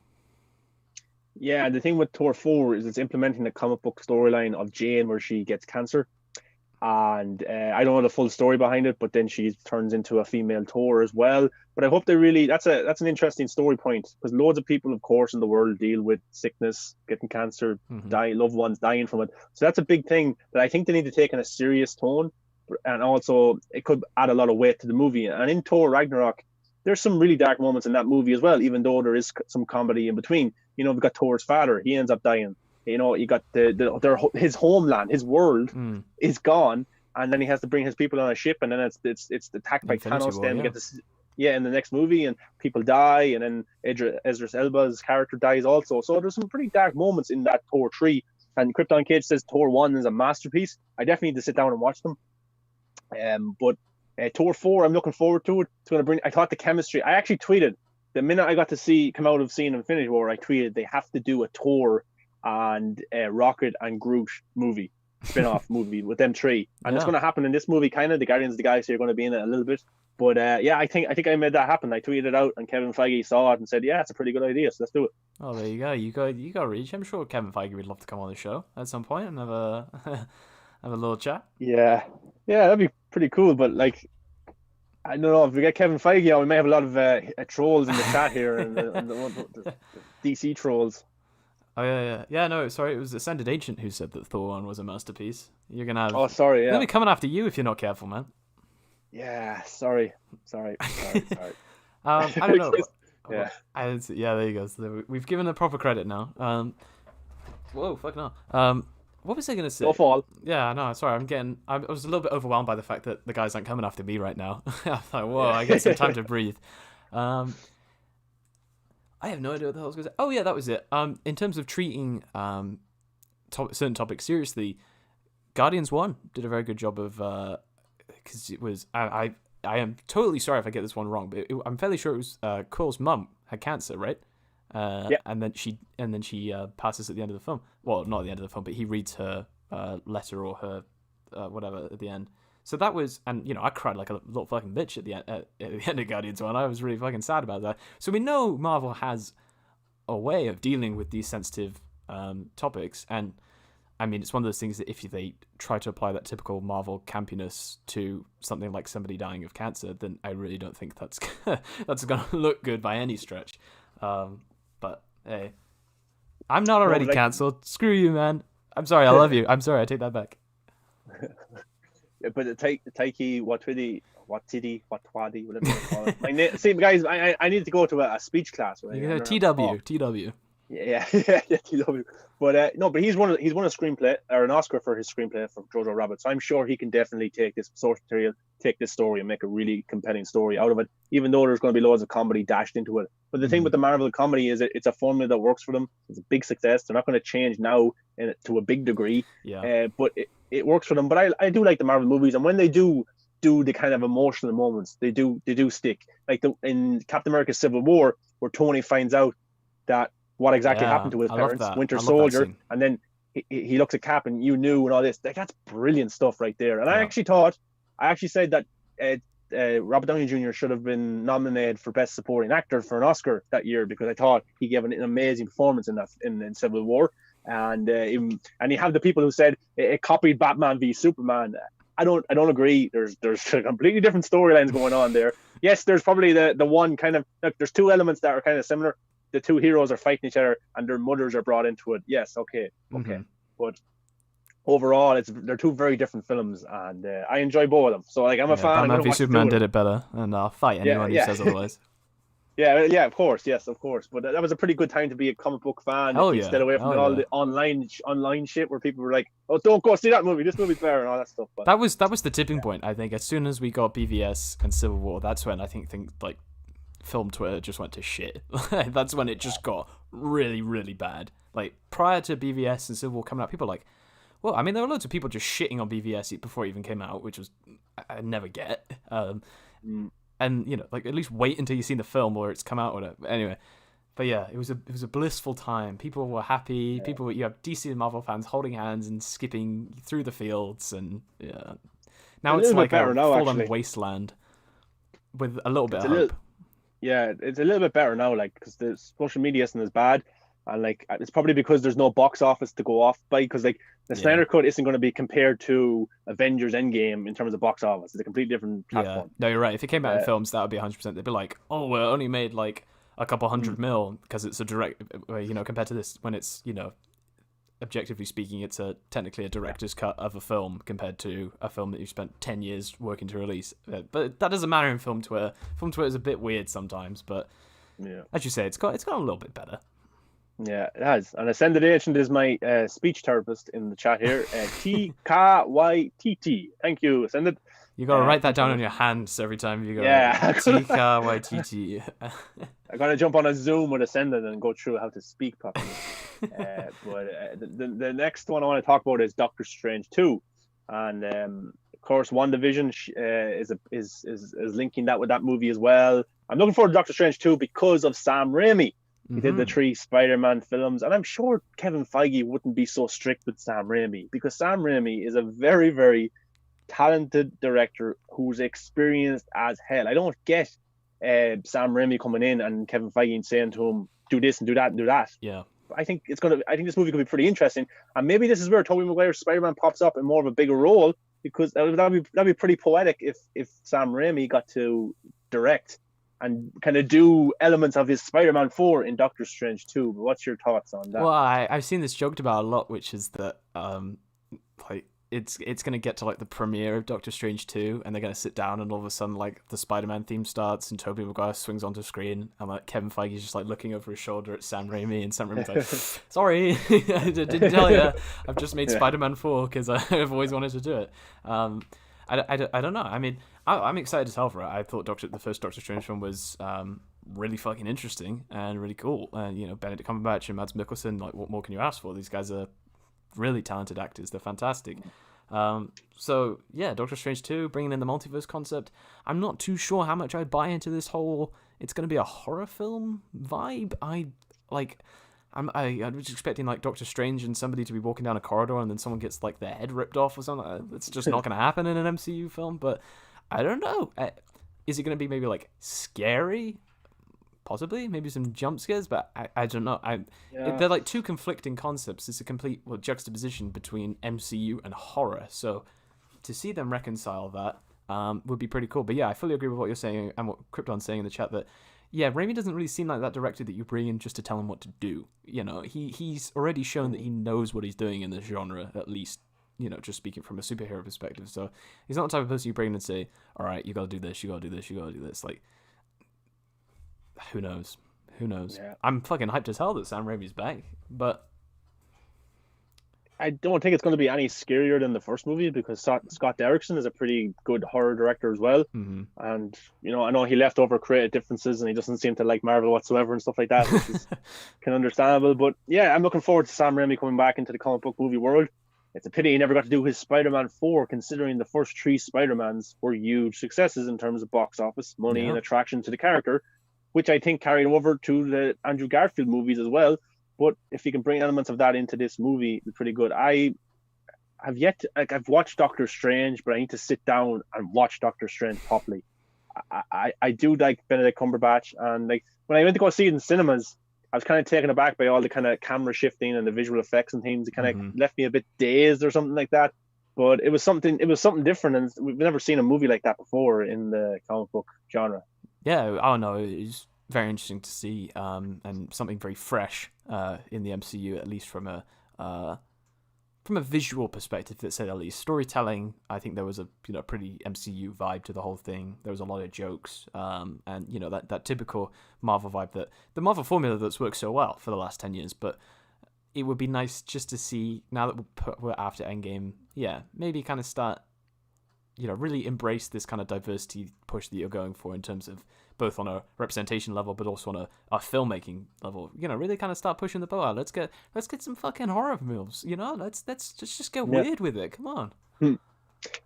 Yeah, the thing with Thor 4 is it's implementing the comic book storyline of Jane where she gets cancer. And I don't know the full story behind it, but then she turns into a female Thor as well. But I hope they really, that's an interesting story point, because loads of people, of course, in the world deal with sickness, getting cancer, loved ones dying from it. So that's a big thing that I think they need to take in a serious tone. And also, it could add a lot of weight to the movie. And in Thor Ragnarok, there's some really dark moments in that movie as well, even though there is some comedy in between. You know, we've got Thor's father, he ends up dying. You know, you got his homeland, his world is gone, and then he has to bring his people on a ship, and then it's attacked by Thanos. Then we get this, in the next movie, and people die, and then Idris Elba's character dies also. So there's some pretty dark moments in that Thor 3. And Krypton Cage says Thor 1 is a masterpiece. I definitely need to sit down and watch them. But Thor 4, I'm looking forward to it. It's going to bring. I thought the chemistry. I actually tweeted the minute I got to come out of seeing Infinity War. I tweeted they have to do a Thor and Rocket and Groot spin-off movie with them three, and it's going to happen in this movie. Kind of the Guardians of the Galaxy are going to be in it a little bit, but I think I made that happen. I tweeted it out, and Kevin Feige saw it and said, "Yeah, it's a pretty good idea, so let's do it." Oh, there you go. You got reach. I'm sure Kevin Feige would love to come on the show at some point and have a little chat. Yeah, that'd be pretty cool. But like, I don't know if we get Kevin Feige on, we may have a lot of trolls in the chat here, and the DC trolls. Oh yeah. No, sorry, it was Ascended Ancient who said that Thor 1 was a masterpiece. You're gonna have. Oh, sorry. They'll be coming after you if you're not careful, man. Yeah, sorry. I don't know. Yeah. There you go. So we've given the proper credit now. Whoa, fuck no. What was I gonna say? Don't fall. Yeah, no, sorry. I was a little bit overwhelmed by the fact that the guys aren't coming after me right now. I thought, whoa, I get some time to breathe. I have no idea what the hell I was going to say. Oh, yeah, that was it. In terms of treating certain topics seriously, Guardians 1 did a very good job of... Because it was... I am totally sorry if I get this one wrong, but I'm fairly sure it was Quill's mum had cancer, right? Yeah. And then she passes at the end of the film. Well, not at the end of the film, but he reads her letter or her whatever at the end. So that was, and you know, I cried like a little fucking bitch at the end of Guardians 1. I was really fucking sad about that. So we know Marvel has a way of dealing with these sensitive topics, and I mean, it's one of those things that if they try to apply that typical Marvel campiness to something like somebody dying of cancer, then I really don't think that's gonna look good by any stretch. But hey, I'm not already cancelled. Screw you, man. I'm sorry. I love you. I'm sorry. I take that back. But the Taiki Watwadi, whatever you call it. See, guys, I need to go to a speech class. Right? TW. Yeah, TW. But no, but he's won a screenplay or an Oscar for his screenplay for Jojo Rabbit. So I'm sure he can definitely take this source material, take this story and make a really compelling story out of it, even though there's going to be loads of comedy dashed into it. But the thing with the Marvel comedy is it's a formula that works for them. It's a big success. They're not going to change now to a big degree, but it works for them. But I do like the Marvel movies, and when they do the kind of emotional moments, they do stick. Like in Captain America: Civil War, where Tony finds out that what exactly happened to his parents, Winter Soldier, and then he looks at Cap and you knew and all this. Like, that's brilliant stuff right there. And I actually said that Robert Downey Jr. should have been nominated for Best Supporting Actor for an Oscar that year, because I thought he gave an amazing performance in Civil War. And you have the people who said it copied Batman v Superman. I don't agree. There's completely different storylines going on there. Yes, there's probably the one kind of, look, there's two elements that are kind of similar. The two heroes are fighting each other and their mothers are brought into it. Yes, okay. But overall, they're two very different films, and I enjoy both of them. So, like, I'm a fan. Batman v Superman did it better, and I'll fight anyone who says otherwise. Yeah, of course. But that was a pretty good time to be a comic book fan. Stayed away from all the online shit where people were like, "Oh, don't go see that movie. This movie's better," and all that stuff. But that was the tipping point. I think as soon as we got BVS and Civil War, that's when I think like film Twitter just went to shit. That's when it just got really, really bad. Like, prior to BVS and Civil War coming out, people were like, well, I mean, there were loads of people just shitting on BVS before it even came out, which was I never get. And, you know, like, at least wait until you've seen the film or it's come out or whatever. Anyway, but yeah, it was a blissful time. People were happy. You have DC and Marvel fans holding hands and skipping through the fields, and now it's like a full-on wasteland with a little bit of hope. It's a little bit better now, like, because the social media isn't as bad, and like it's probably because there's no box office to go off by, because like the Snyder Cut isn't going to be compared to Avengers Endgame in terms of box office. It's a completely different platform. No, you're right. If it came out in films, that would be 100%. They'd be like, oh, well, it only made like a couple $100 million because it's a direct, compared to this, when it's, objectively speaking, it's technically a director's cut of a film compared to a film that you spent 10 years working to release. But that doesn't matter in film Twitter. Film Twitter is a bit weird sometimes, but as you say, it's got a little bit better. Yeah, it has. And Ascended Ancient is my speech therapist in the chat here. TKYTT. Thank you, Ascended. You got to write that down on your hands every time you go. Yeah. TKYTT. I got to jump on a Zoom with Ascended and go through how to speak properly. But the next one I want to talk about is Doctor Strange 2, and of course WandaVision is linking that with that movie as well. I'm looking forward to Doctor Strange 2 because of Sam Raimi. He did the 3 Spider-Man films, and I'm sure Kevin Feige wouldn't be so strict with Sam Raimi, because Sam Raimi is a very, very talented director who's experienced as hell. I don't get Sam Raimi coming in and Kevin Feige saying to him, do this and do that and do that. Yeah. I think this movie could be pretty interesting, and maybe this is where Tobey Maguire's Spider-Man pops up in more of a bigger role, because that'd be pretty poetic if Sam Raimi got to direct and kind of do elements of his Spider-Man 4 in Doctor Strange 2. But what's your thoughts on that? Well, I've seen this joked about a lot, which is that like it's going to get to like the premiere of Doctor Strange 2, and they're going to sit down, and all of a sudden like the Spider-Man theme starts and Tobey Maguire swings onto screen, and like Kevin Feige's just like looking over his shoulder at Sam Raimi, and Sam Raimi's like, sorry, I didn't tell you, I've just made Spider-Man 4 because I've always wanted to do it. I don't know. I mean, I'm excited as hell for it. I thought the first Doctor Strange film was really fucking interesting and really cool. And, Benedict Cumberbatch and Mads Mikkelsen, like, what more can you ask for? These guys are really talented actors. They're fantastic. So, yeah, Doctor Strange 2, bringing in the multiverse concept. I'm not too sure how much I buy into this whole, it's going to be a horror film vibe. I was expecting like Doctor Strange and somebody to be walking down a corridor and then someone gets like their head ripped off or something. It's just not going to happen in an MCU film, but I don't know. Is it going to be maybe like scary? Possibly, maybe some jump scares, but I don't know. They're like two conflicting concepts. It's a complete juxtaposition between MCU and horror. So to see them reconcile that would be pretty cool. But yeah, I fully agree with what you're saying and what Krypton's saying in the chat, that yeah, Raimi doesn't really seem like that director that you bring in just to tell him what to do. He's already shown that he knows what he's doing in this genre, at least, just speaking from a superhero perspective. So he's not the type of person you bring in and say, all right, you got to do this, you got to do this, you got to do this. Like, who knows? Who knows? Yeah. I'm fucking hyped as hell that Sam Raimi's back, but I don't think it's going to be any scarier than the first movie because Scott Derrickson is a pretty good horror director as well. Mm-hmm. And, I know he left over creative differences and he doesn't seem to like Marvel whatsoever and stuff like that, which is kind of understandable. But yeah, I'm looking forward to Sam Raimi coming back into the comic book movie world. It's a pity he never got to do his Spider-Man 4, considering the first 3 Spider-Mans were huge successes in terms of box office, money, and attraction to the character, which I think carried over to the Andrew Garfield movies as well. But if you can bring elements of that into this movie, it's pretty good. I have yet to, I've watched Doctor Strange, but I need to sit down and watch Doctor Strange properly. I do like Benedict Cumberbatch, and like when I went to go see it in cinemas, I was kind of taken aback by all the kind of camera shifting and the visual effects and things. It kind of left me a bit dazed or something like that. But it was something different, and we've never seen a movie like that before in the comic book genre. Yeah, I don't know. It's very interesting to see, and something very fresh in the MCU, at least from a visual perspective, to say the least. Storytelling, I think there was a pretty MCU vibe to the whole thing. There was a lot of jokes, and that typical Marvel vibe, that the Marvel formula that's worked so well for the last 10 years. But it would be nice just to see, now that we're after Endgame, maybe kind of start, really embrace this kind of diversity push that you're going for in terms of both on a representation level, but also on a filmmaking level. Really kind of start pushing the boat out. Let's get some fucking horror films. Let's just get weird with it. Come on.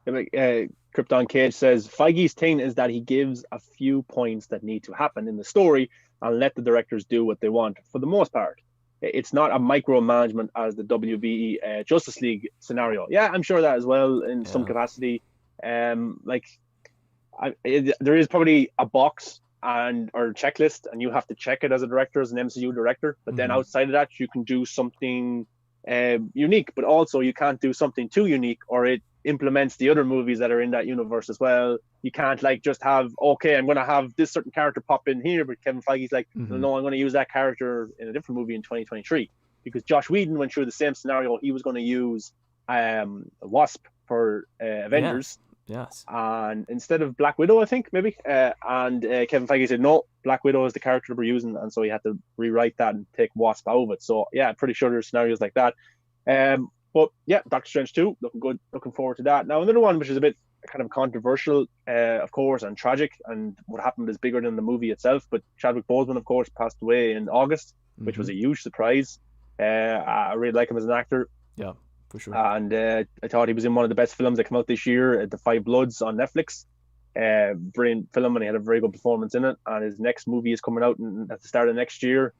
Krypton Cage says Feige's thing is that he gives a few points that need to happen in the story and let the directors do what they want. For the most part, it's not a micromanagement as the WBE Justice League scenario. Yeah, I'm sure that as well in some capacity. There is probably a box or checklist, and you have to check it as a director, as an MCU director. But then outside of that, you can do something unique, but also you can't do something too unique, or it implements the other movies that are in that universe as well. You can't just have, okay, I'm going to have this certain character pop in here, but Kevin Feige's like, no, I'm going to use that character in a different movie in 2023, because Josh Whedon went through the same scenario. He was going to use Wasp for Avengers. Yes. And instead of Black Widow, I think, maybe. And Kevin Feige said, no, Black Widow is the character we're using. And so he had to rewrite that and take Wasp out of it. So, yeah, I'm pretty sure there's scenarios like that. But, yeah, Doctor Strange 2, looking good. Looking forward to that. Now, another one, which is a bit kind of controversial, of course, and tragic. And what happened is bigger than the movie itself. But Chadwick Boseman, of course, passed away in August, which was a huge surprise. I really like him as an actor. Yeah. For sure. And I thought he was in one of the best films that came out this year, The Five Bloods on Netflix. Brilliant film, and he had a very good performance in it. And his next movie is coming out at the start of next year,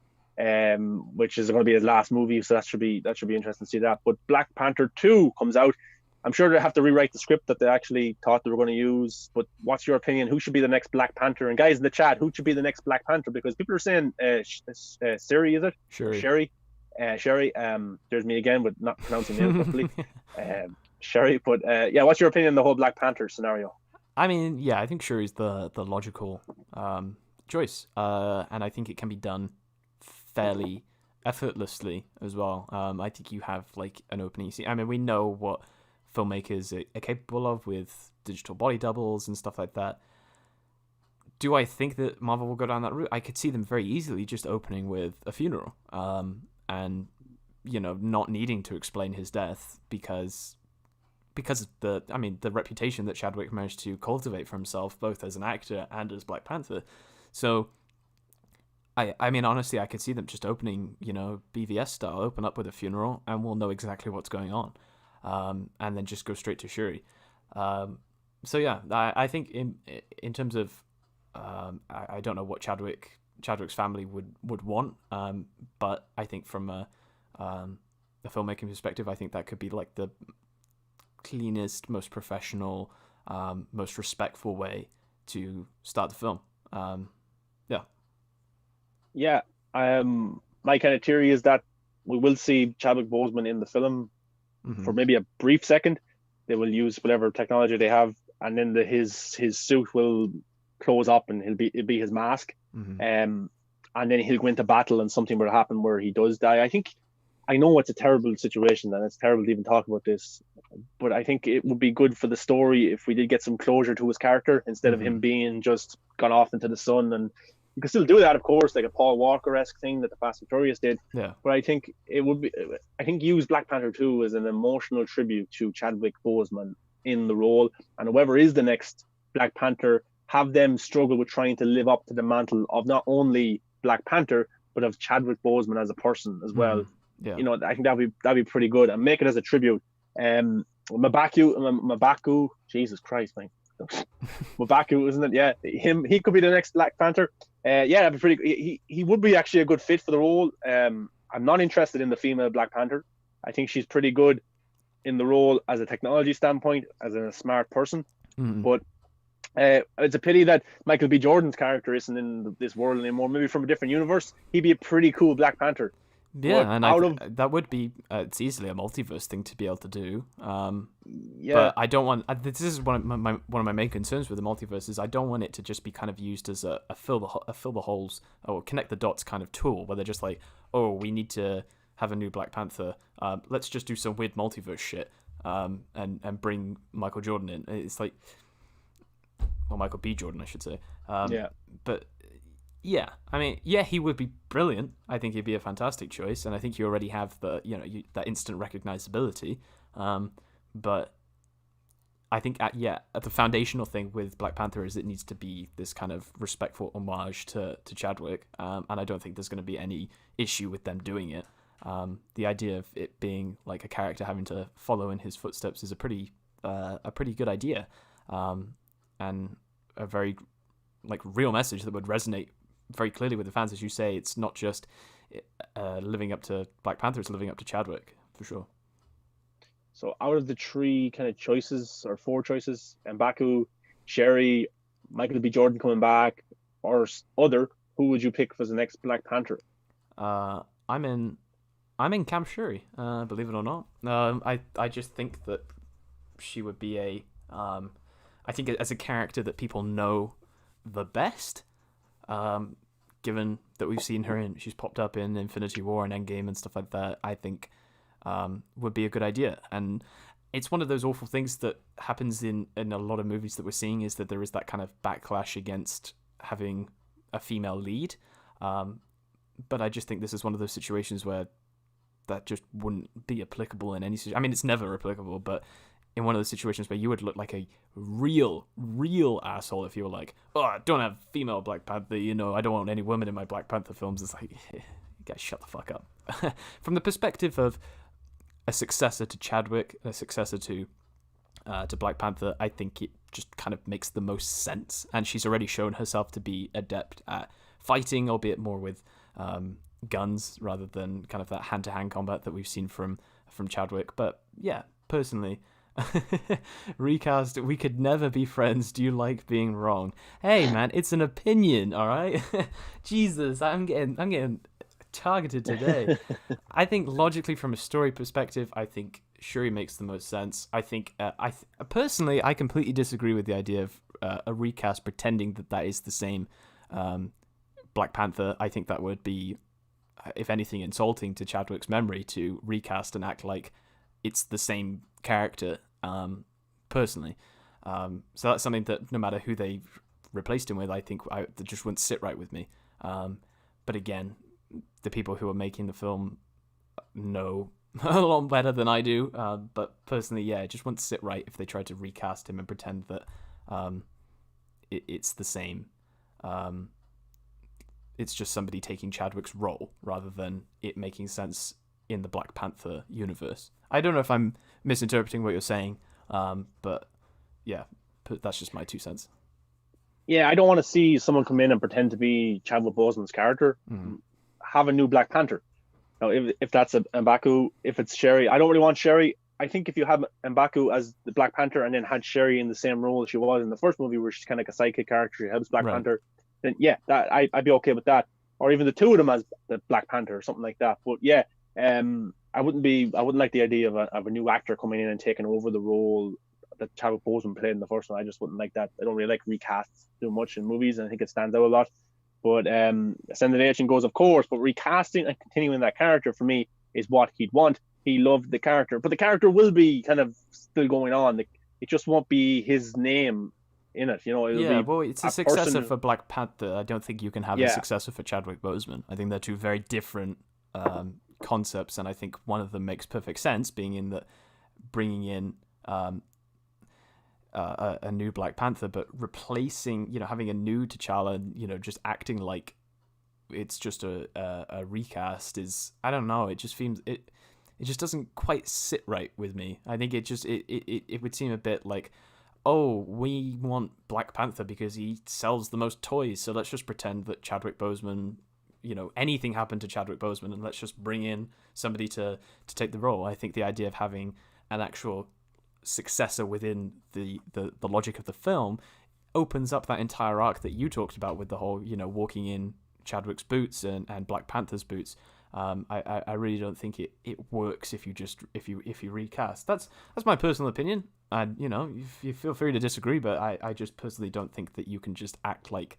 which is going to be his last movie. So that should be interesting to see that. But Black Panther 2 comes out. I'm sure they have to rewrite the script that they actually thought they were going to use. But what's your opinion? Who should be the next Black Panther? And guys in the chat, who should be the next Black Panther? Because people are saying Siri, is it? Sherry. Sherry, there's me again with not pronouncing names properly. Sherry, but what's your opinion on the whole Black Panther scenario? I mean, I think Sherry's the logical choice, and I think it can be done fairly effortlessly as well. I think you have an opening scene. I mean, we know what filmmakers are capable of with digital body doubles and stuff like that. Do I think that Marvel will go down that route? I could see them very easily just opening with a funeral. And not needing to explain his death because of the reputation that Chadwick managed to cultivate for himself, both as an actor and as Black Panther. So I mean, honestly, I could see them just opening, BVS style, open up with a funeral, and we'll know exactly what's going on, and then just go straight to Shuri. So yeah, I think in terms of I don't know what Chadwick's family would want, but I think from a filmmaking perspective, I think that could be the cleanest, most professional, most respectful way to start the film. My kind of theory is that we will see Chadwick Boseman in the film for maybe a brief second. They will use whatever technology they have, and then his suit will close up and it'll be his mask. And then he'll go into battle and something will happen where he does die. I know it's a terrible situation and it's terrible to even talk about this, but I think it would be good for the story if we did get some closure to his character instead of him being just gone off into the sun and You can still do that, of course, like a Paul Walker-esque thing that the Fast and Furious did. Yeah. But I think use Black Panther 2 as an emotional tribute to Chadwick Boseman in the role, and whoever is the next Black Panther, have them struggle with trying to live up to the mantle of not only Black Panther but of Chadwick Boseman as a person as well. Yeah. You know, I think that'd be pretty good, and make it as a tribute. M'Baku, Jesus Christ, man. M'Baku, isn't it? Yeah, he could be the next Black Panther. That'd be pretty. He would be actually a good fit for the role. I'm not interested in the female Black Panther. I think she's pretty good in the role as a technology standpoint, as a smart person. But it's a pity that Michael B. Jordan's character isn't in this world anymore. Maybe from a different universe, he'd be a pretty cool Black Panther. Yeah, but and that would be it's easily a multiverse thing to be able to do. But I don't want. This is one of my main concerns with the multiverse is I don't want it to just be kind of used as a fill the holes or connect the dots kind of tool where they're just like, oh, we need to have a new Black Panther. Let's just do some weird multiverse shit and bring Michael Jordan in. It's like, or Michael B. Jordan, I should say. But. Yeah, I mean, he would be brilliant. I think he'd be a fantastic choice, and I think you already have that instant recognizability. But I think the foundational thing with Black Panther is it needs to be this kind of respectful homage to Chadwick, and I don't think there's going to be any issue with them doing it. The idea of it being like a character having to follow in his footsteps is a pretty good idea, and a very real message that would resonate very clearly with the fans. As you say, it's not just living up to Black Panther, it's living up to Chadwick, for sure. So out of the three kind of choices, or four choices, M'Baku, Sherry, Michael B. Jordan coming back, or other, who would you pick for the next Black Panther? I'm in Camp Sherry, believe it or not. I just think that she would be I think as a character that people know the best, given that we've seen her she's popped up in Infinity War and Endgame and stuff like that, I think would be a good idea. And it's one of those awful things that happens in a lot of movies that we're seeing, is that there is that kind of backlash against having a female lead. But I just think this is one of those situations where that just wouldn't be applicable in any situation. I mean, it's never applicable, but in one of those situations where you would look like a real asshole if you were like, oh, I don't have female Black Panther, I don't want any women in my Black Panther films. It's like, you guys shut the fuck up. From the perspective of a successor to Chadwick, a successor to Black Panther, I think it just kind of makes the most sense. And she's already shown herself to be adept at fighting, albeit more with guns rather than kind of that hand-to-hand combat that we've seen from Chadwick. But yeah, personally, recast, we could never be friends. Do you like being wrong? Hey man, it's an opinion, all right? Jesus, I'm getting targeted today. I think logically, from a story perspective, I think Shuri makes the most sense. I think personally, I completely disagree with the idea of a recast pretending that is the same Black Panther. I think that would be, if anything, insulting to Chadwick's memory to recast and act like it's the same character. Personally, so that's something that no matter who they replaced him with, I think that just wouldn't sit right with me. But again, the people who are making the film know a lot better than I do. But personally, it just wouldn't sit right if they tried to recast him and pretend that it's the same. It's just somebody taking Chadwick's role rather than it making sense in the Black Panther universe. I don't know if I'm misinterpreting what you're saying, but yeah, that's just my 2 cents. Yeah, I don't want to see someone come in and pretend to be Chadwick Boseman's character. Have a new Black Panther. Now, if that's M'Baku, if it's Sherry, I don't really want Sherry. I think if you have M'Baku as the Black Panther and then had Sherry in the same role she was in the first movie, where she's kind of like a sidekick character, she helps Black Panther, then that I'd be okay with that. Or even the two of them as the Black Panther or something like that. But yeah, I wouldn't like the idea of a new actor coming in and taking over the role that Chadwick Boseman played in the first one. I just wouldn't like that. I don't really like recasts too much in movies, and I think it stands out a lot. But Ascended goes, of course, but recasting and continuing that character for me is what he'd want. He loved the character, but the character will be kind of still going on. It just won't be his name in it. It'll Yeah, be well, it's a a successor person. for Black Panther. I don't think you can have a Yeah, successor for Chadwick Boseman. I think they're two very different concepts, and I think one of them makes perfect sense, being in that bringing in a new Black Panther, but replacing, having a new T'Challa, just acting like it's just a recast is, I don't know. It just seems it just doesn't quite sit right with me. I think it would seem a bit like, oh, we want Black Panther because he sells the most toys, so let's just pretend that Chadwick Boseman, anything happened to Chadwick Boseman, and let's just bring in somebody to take the role. I think the idea of having an actual successor within the logic of the film opens up that entire arc that you talked about with the whole, walking in Chadwick's boots and Black Panther's boots. I really don't think it works if you recast. That's my personal opinion. And you feel free to disagree, but I just personally don't think that you can just act like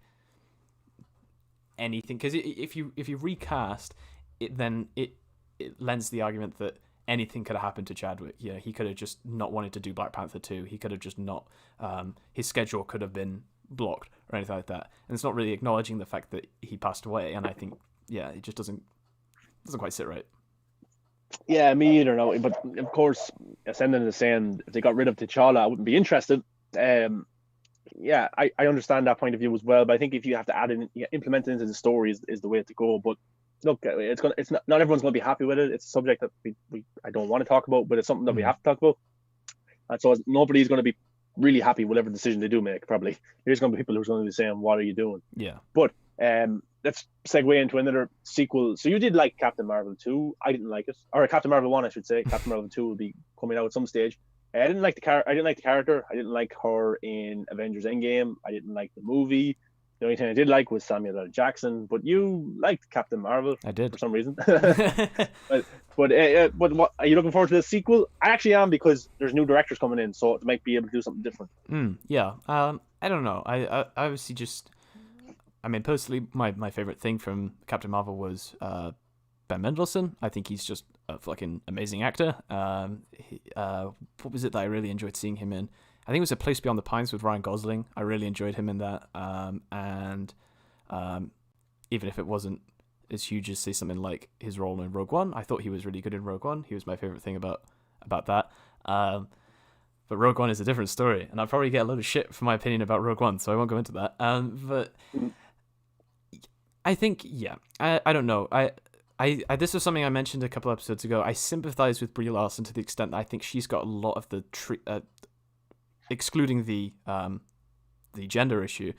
anything, because if you recast it, then it lends the argument that anything could have happened to Chadwick. He could have just not wanted to do Black Panther 2. He could have just not, his schedule could have been blocked or anything like that. And it's not really acknowledging the fact that he passed away. And I think, it just doesn't quite sit right. Yeah, me either. No, but of course, Ascendant is saying if they got rid of T'Challa, I wouldn't be interested. Yeah, I understand that point of view as well. But I think if you have to add it, implement it into the story is the way to go. But look, it's not everyone's going to be happy with it. It's a subject that I don't want to talk about, but it's something that we have to talk about. And so nobody's going to be really happy with whatever decision they do make. Probably there's going to be people who's going to be saying, "What are you doing?" Yeah. But let's segue into another sequel. So you did like Captain Marvel 2. I didn't like it, or Captain Marvel 1, I should say. Captain Marvel 2 will be coming out at some stage. I didn't like the character. I didn't like her in Avengers Endgame. I didn't like the movie. The only thing I did like was Samuel L. Jackson. But you liked Captain Marvel. I did, for some reason. but what are you looking forward to the sequel? I actually am, because there's new directors coming in, so it might be able to do something different. Yeah. I don't know. I obviously just. I mean, personally, my favorite thing from Captain Marvel was Ben Mendelsohn. I think he's just a fucking amazing actor. What was it that I really enjoyed seeing him in? I think it was A Place Beyond the Pines with Ryan Gosling. I really enjoyed him in that. And even if it wasn't as huge as, say, something like his role in Rogue One, I thought he was really good in Rogue One. He was my favorite thing about that. But Rogue One is a different story, and I'll probably get a lot of shit for my opinion about Rogue One, so I won't go into that. But I think, I don't know. I this was something I mentioned a couple episodes ago. I sympathize with Brie Larson to the extent that I think she's got a lot of the excluding the gender issue,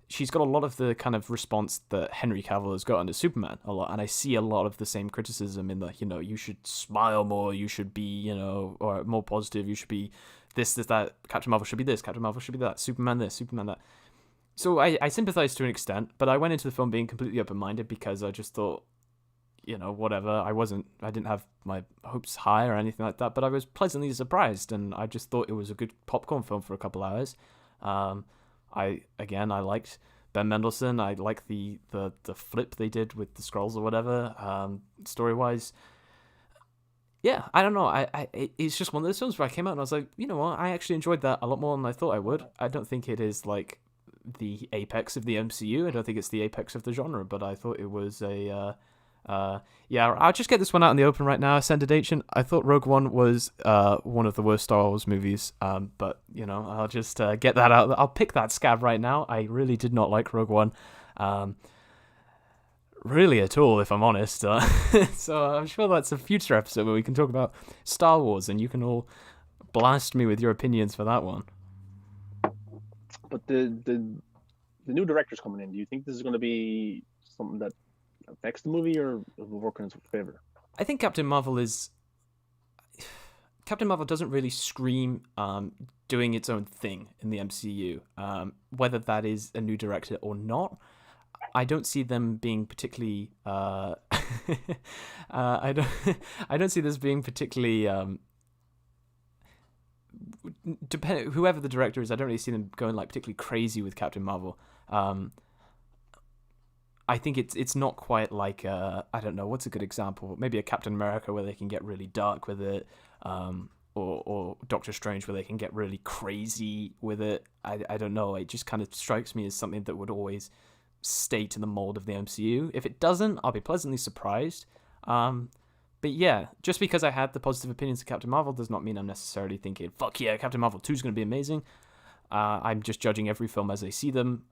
she's got a lot of the kind of response that Henry Cavill has got under Superman a lot, and I see a lot of the same criticism in the, you should smile more, you should be, or more positive, you should be this, that, Captain Marvel should be this, Captain Marvel should be that, Superman this, Superman that. So I sympathize to an extent, but I went into the film being completely open-minded because I just thought, whatever. I didn't have my hopes high or anything like that, but I was pleasantly surprised, and I just thought it was a good popcorn film for a couple hours. I liked Ben Mendelsohn. I like the flip they did with the Skrulls or whatever. Story-wise, yeah, I don't know. It's just one of those films where I came out and I was like, you know what? I actually enjoyed that a lot more than I thought I would. I don't think it is like the apex of the MCU. I don't think it's the apex of the genre, but I thought it was I'll just get this one out in the open right now. Ascended Ancient. I thought Rogue One was one of the worst Star Wars movies, but I'll just get that out. I'll pick that scab right now. I really did not like Rogue One, really at all, if I'm honest. So I'm sure that's a future episode where we can talk about Star Wars, and you can all blast me with your opinions for that one. But the new director's coming in. Do you think this is going to be something that affects the movie, or will work in its favor? I think Captain Marvel doesn't really scream doing its own thing in the MCU. Whether that is a new director or not, I don't see them being particularly. I don't see this being particularly. Whoever the director is, I don't really see them going like particularly crazy with Captain Marvel. I think it's not quite like I don't know, what's a good example? Maybe a Captain America where they can get really dark with it. or Doctor Strange, where they can get really crazy with it. I don't know. It just kind of strikes me as something that would always stay to the mold of the MCU. If it doesn't, I'll be pleasantly surprised. But yeah, just because I had the positive opinions of Captain Marvel does not mean I'm necessarily thinking, fuck yeah, Captain Marvel 2 is going to be amazing. I'm just judging every film as I see them.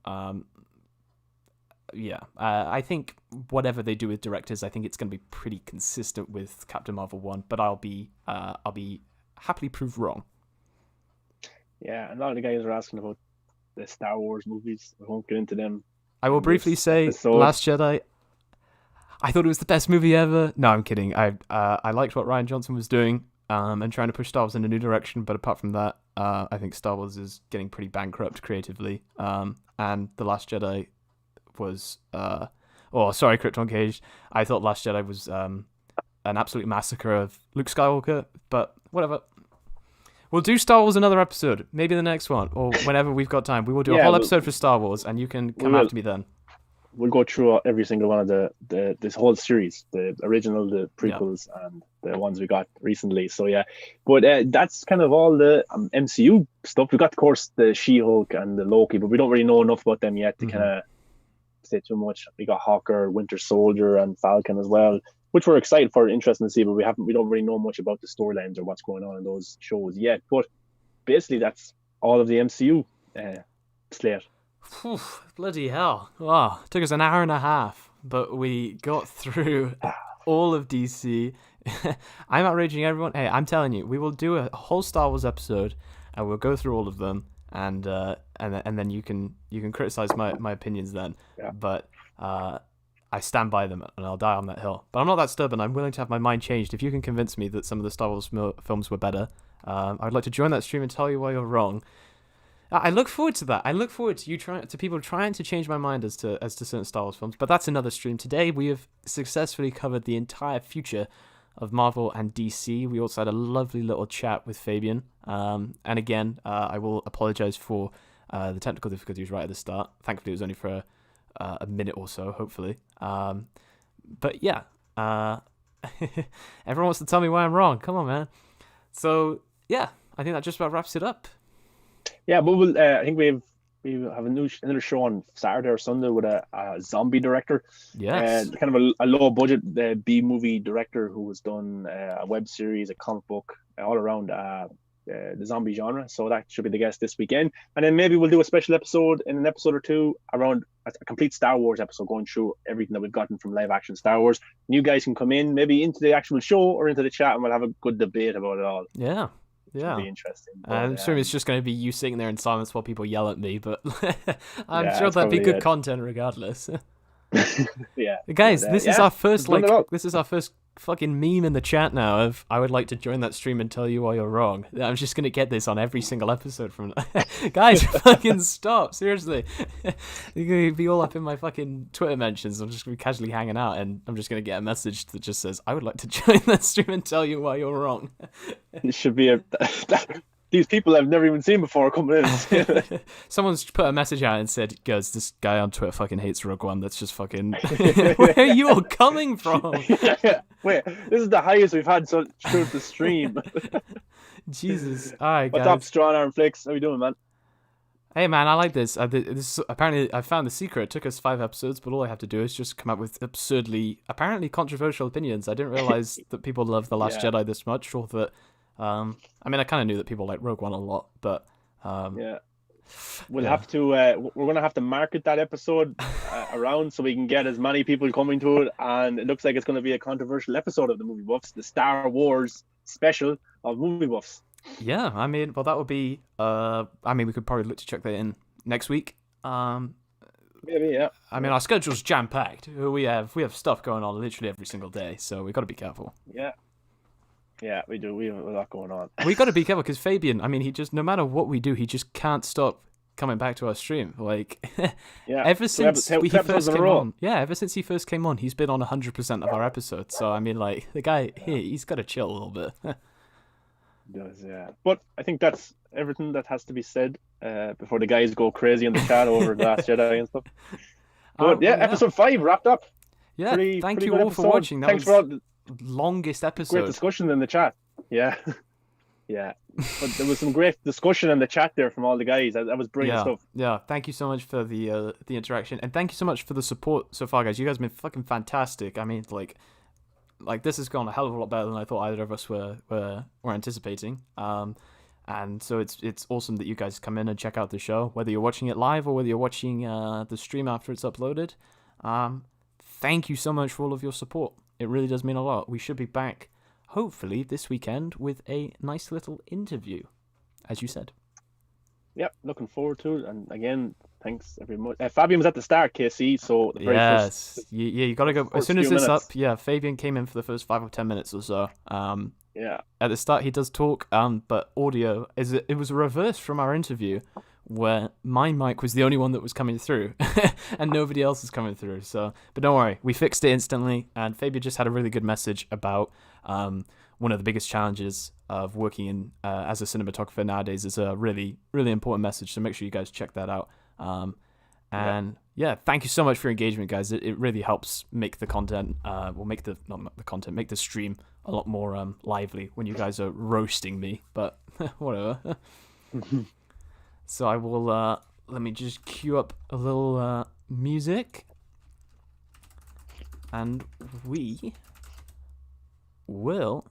I think whatever they do with directors, I think it's going to be pretty consistent with Captain Marvel 1, but I'll be happily proved wrong. Yeah, and a lot of the guys are asking about the Star Wars movies. We won't get into them. I will briefly say, Last Jedi, I thought it was the best movie ever. No, I'm kidding. I liked what Rian Johnson was doing and trying to push Star Wars in a new direction, but apart from that, I think Star Wars is getting pretty bankrupt creatively. And The Last Jedi was... Krypton Cage. I thought Last Jedi was an absolute massacre of Luke Skywalker, but whatever. We'll do Star Wars another episode, maybe the next one, or whenever we've got time. We will do a whole episode for Star Wars, and you can come after me then. We'll go through every single one of this whole series, the original, the prequels, and the ones we got recently. So yeah, but that's kind of all the MCU stuff. We got, of course, the She-Hulk and the Loki, but we don't really know enough about them yet to kind of say too much. We got Hawker, Winter Soldier, and Falcon as well, which we're excited for, interesting to see, but we don't really know much about the storylines or what's going on in those shows yet. But basically, that's all of the MCU slate. Whew, bloody hell. Wow, it took us an hour and a half, but we got through all of DC. I'm outraging everyone. Hey, I'm telling you, we will do a whole Star Wars episode, and we'll go through all of them, and then you can criticize my opinions then. Yeah. But I stand by them, and I'll die on that hill. But I'm not that stubborn. I'm willing to have my mind changed. If you can convince me that some of the Star Wars films were better, I'd like to join that stream and tell you why you're wrong. I look forward to that. I look forward to people trying to change my mind as to certain Star Wars films. But that's another stream. Today we have successfully covered the entire future of Marvel and DC. We also had a lovely little chat with Fabian. And again, I will apologize for the technical difficulties right at the start. Thankfully, it was only for a minute or so, hopefully. But yeah, everyone wants to tell me why I'm wrong. Come on, man. So yeah, I think that just about wraps it up. Yeah, but we'll, I think we have another show on Saturday or Sunday with a zombie director. Yes. Kind of a low budget B movie director who has done a web series, a comic book, all around the zombie genre. So that should be the guest this weekend. And then maybe we'll do a special episode in an episode or two around a complete Star Wars episode, going through everything that we've gotten from live action Star Wars. And you guys can come in maybe into the actual show or into the chat, and we'll have a good debate about it all. Yeah. Yeah, be interesting. But, I'm sure it's just going to be you sitting there in silence while people yell at me, but I'm sure that'd be good content regardless. Yeah, guys, this is our first fucking meme in the chat now of I would like to join that stream and tell you why you're wrong. I'm just going to get this on every single episode from guys, fucking stop, seriously. You're going to be all up in my fucking Twitter mentions. I'm just going to be casually hanging out, and I'm just going to get a message that just says I would like to join that stream and tell you why you're wrong. It should be these people I've never even seen before coming in. Someone's put a message out and said, guys, this guy on Twitter fucking hates Rogue One. That's just fucking... Where are you all coming from? Wait, this is the highest we've had through the stream. Jesus. All right, guys. What's up, Strawn Arm Flicks? How you doing, man? Hey, man, I like this. Apparently, I found the secret. It took us 5 episodes, but all I have to do is just come up with apparently controversial opinions. I didn't realize that people love The Last Jedi this much, or that... I mean, I kind of knew that people like Rogue One a lot, but we'll have to we're gonna have to market that episode around so we can get as many people coming to it, and it looks like it's going to be a controversial episode of the Movie Buffs, the Star Wars special of Movie Buffs. Yeah, I mean, well, that would be we could probably look to check that in next week. Maybe, yeah. I mean, our schedule's jam packed. We have stuff going on literally every single day, so we've got to be careful. Yeah, we do. We have a lot going on. We got to be careful because Fabian, I mean, he just, no matter what we do, he just can't stop coming back to our stream. Like, ever since he first came on, he's been on 100% of our episodes. So, I mean, like, the guy, he's got to chill a little bit. He does, yeah. But I think that's everything that has to be said before the guys go crazy in the chat over The Last Jedi and stuff. But episode 5 wrapped up. Yeah, thank you all for watching. Thanks for all the longest episode. Great discussion in the chat. Yeah. Yeah, but there was some great discussion in the chat there from all the guys. That was brilliant stuff. Yeah, thank you so much for the interaction, and thank you so much for the support so far, guys. You guys have been fucking fantastic. I mean, like this has gone a hell of a lot better than I thought either of us were anticipating. And so it's awesome that you guys come in and check out the show, whether you're watching it live or whether you're watching the stream after it's uploaded. Thank you so much for all of your support. It really does mean a lot. We should be back, hopefully, this weekend with a nice little interview, as you said. Yep, looking forward to it. And again, thanks everyone. Fabian was at the start, KC, so the very yes, first, you gotta go as soon as it's minutes. up. Yeah, Fabian came in for the first 5 or 10 minutes or so. Yeah. At the start, he does talk, but audio it was a reverse from our interview, where my mic was the only one that was coming through, and nobody else is coming through. So, but don't worry, we fixed it instantly. And Fabian just had a really good message about one of the biggest challenges of working in as a cinematographer nowadays. Is a really, really important message. So make sure you guys check that out. And yeah, thank you so much for your engagement, guys. It really helps make the content, make the stream a lot more lively when you guys are roasting me. But whatever. So I will let me just cue up a little music, and we will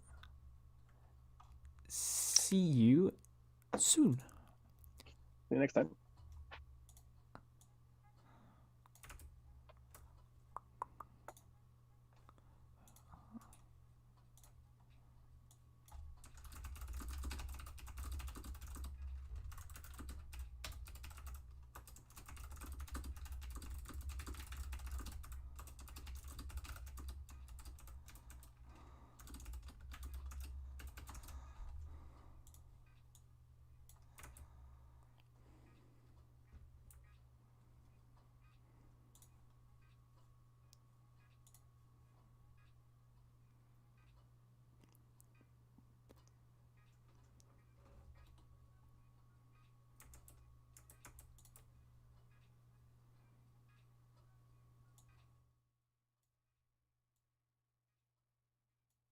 see you soon. See you next time.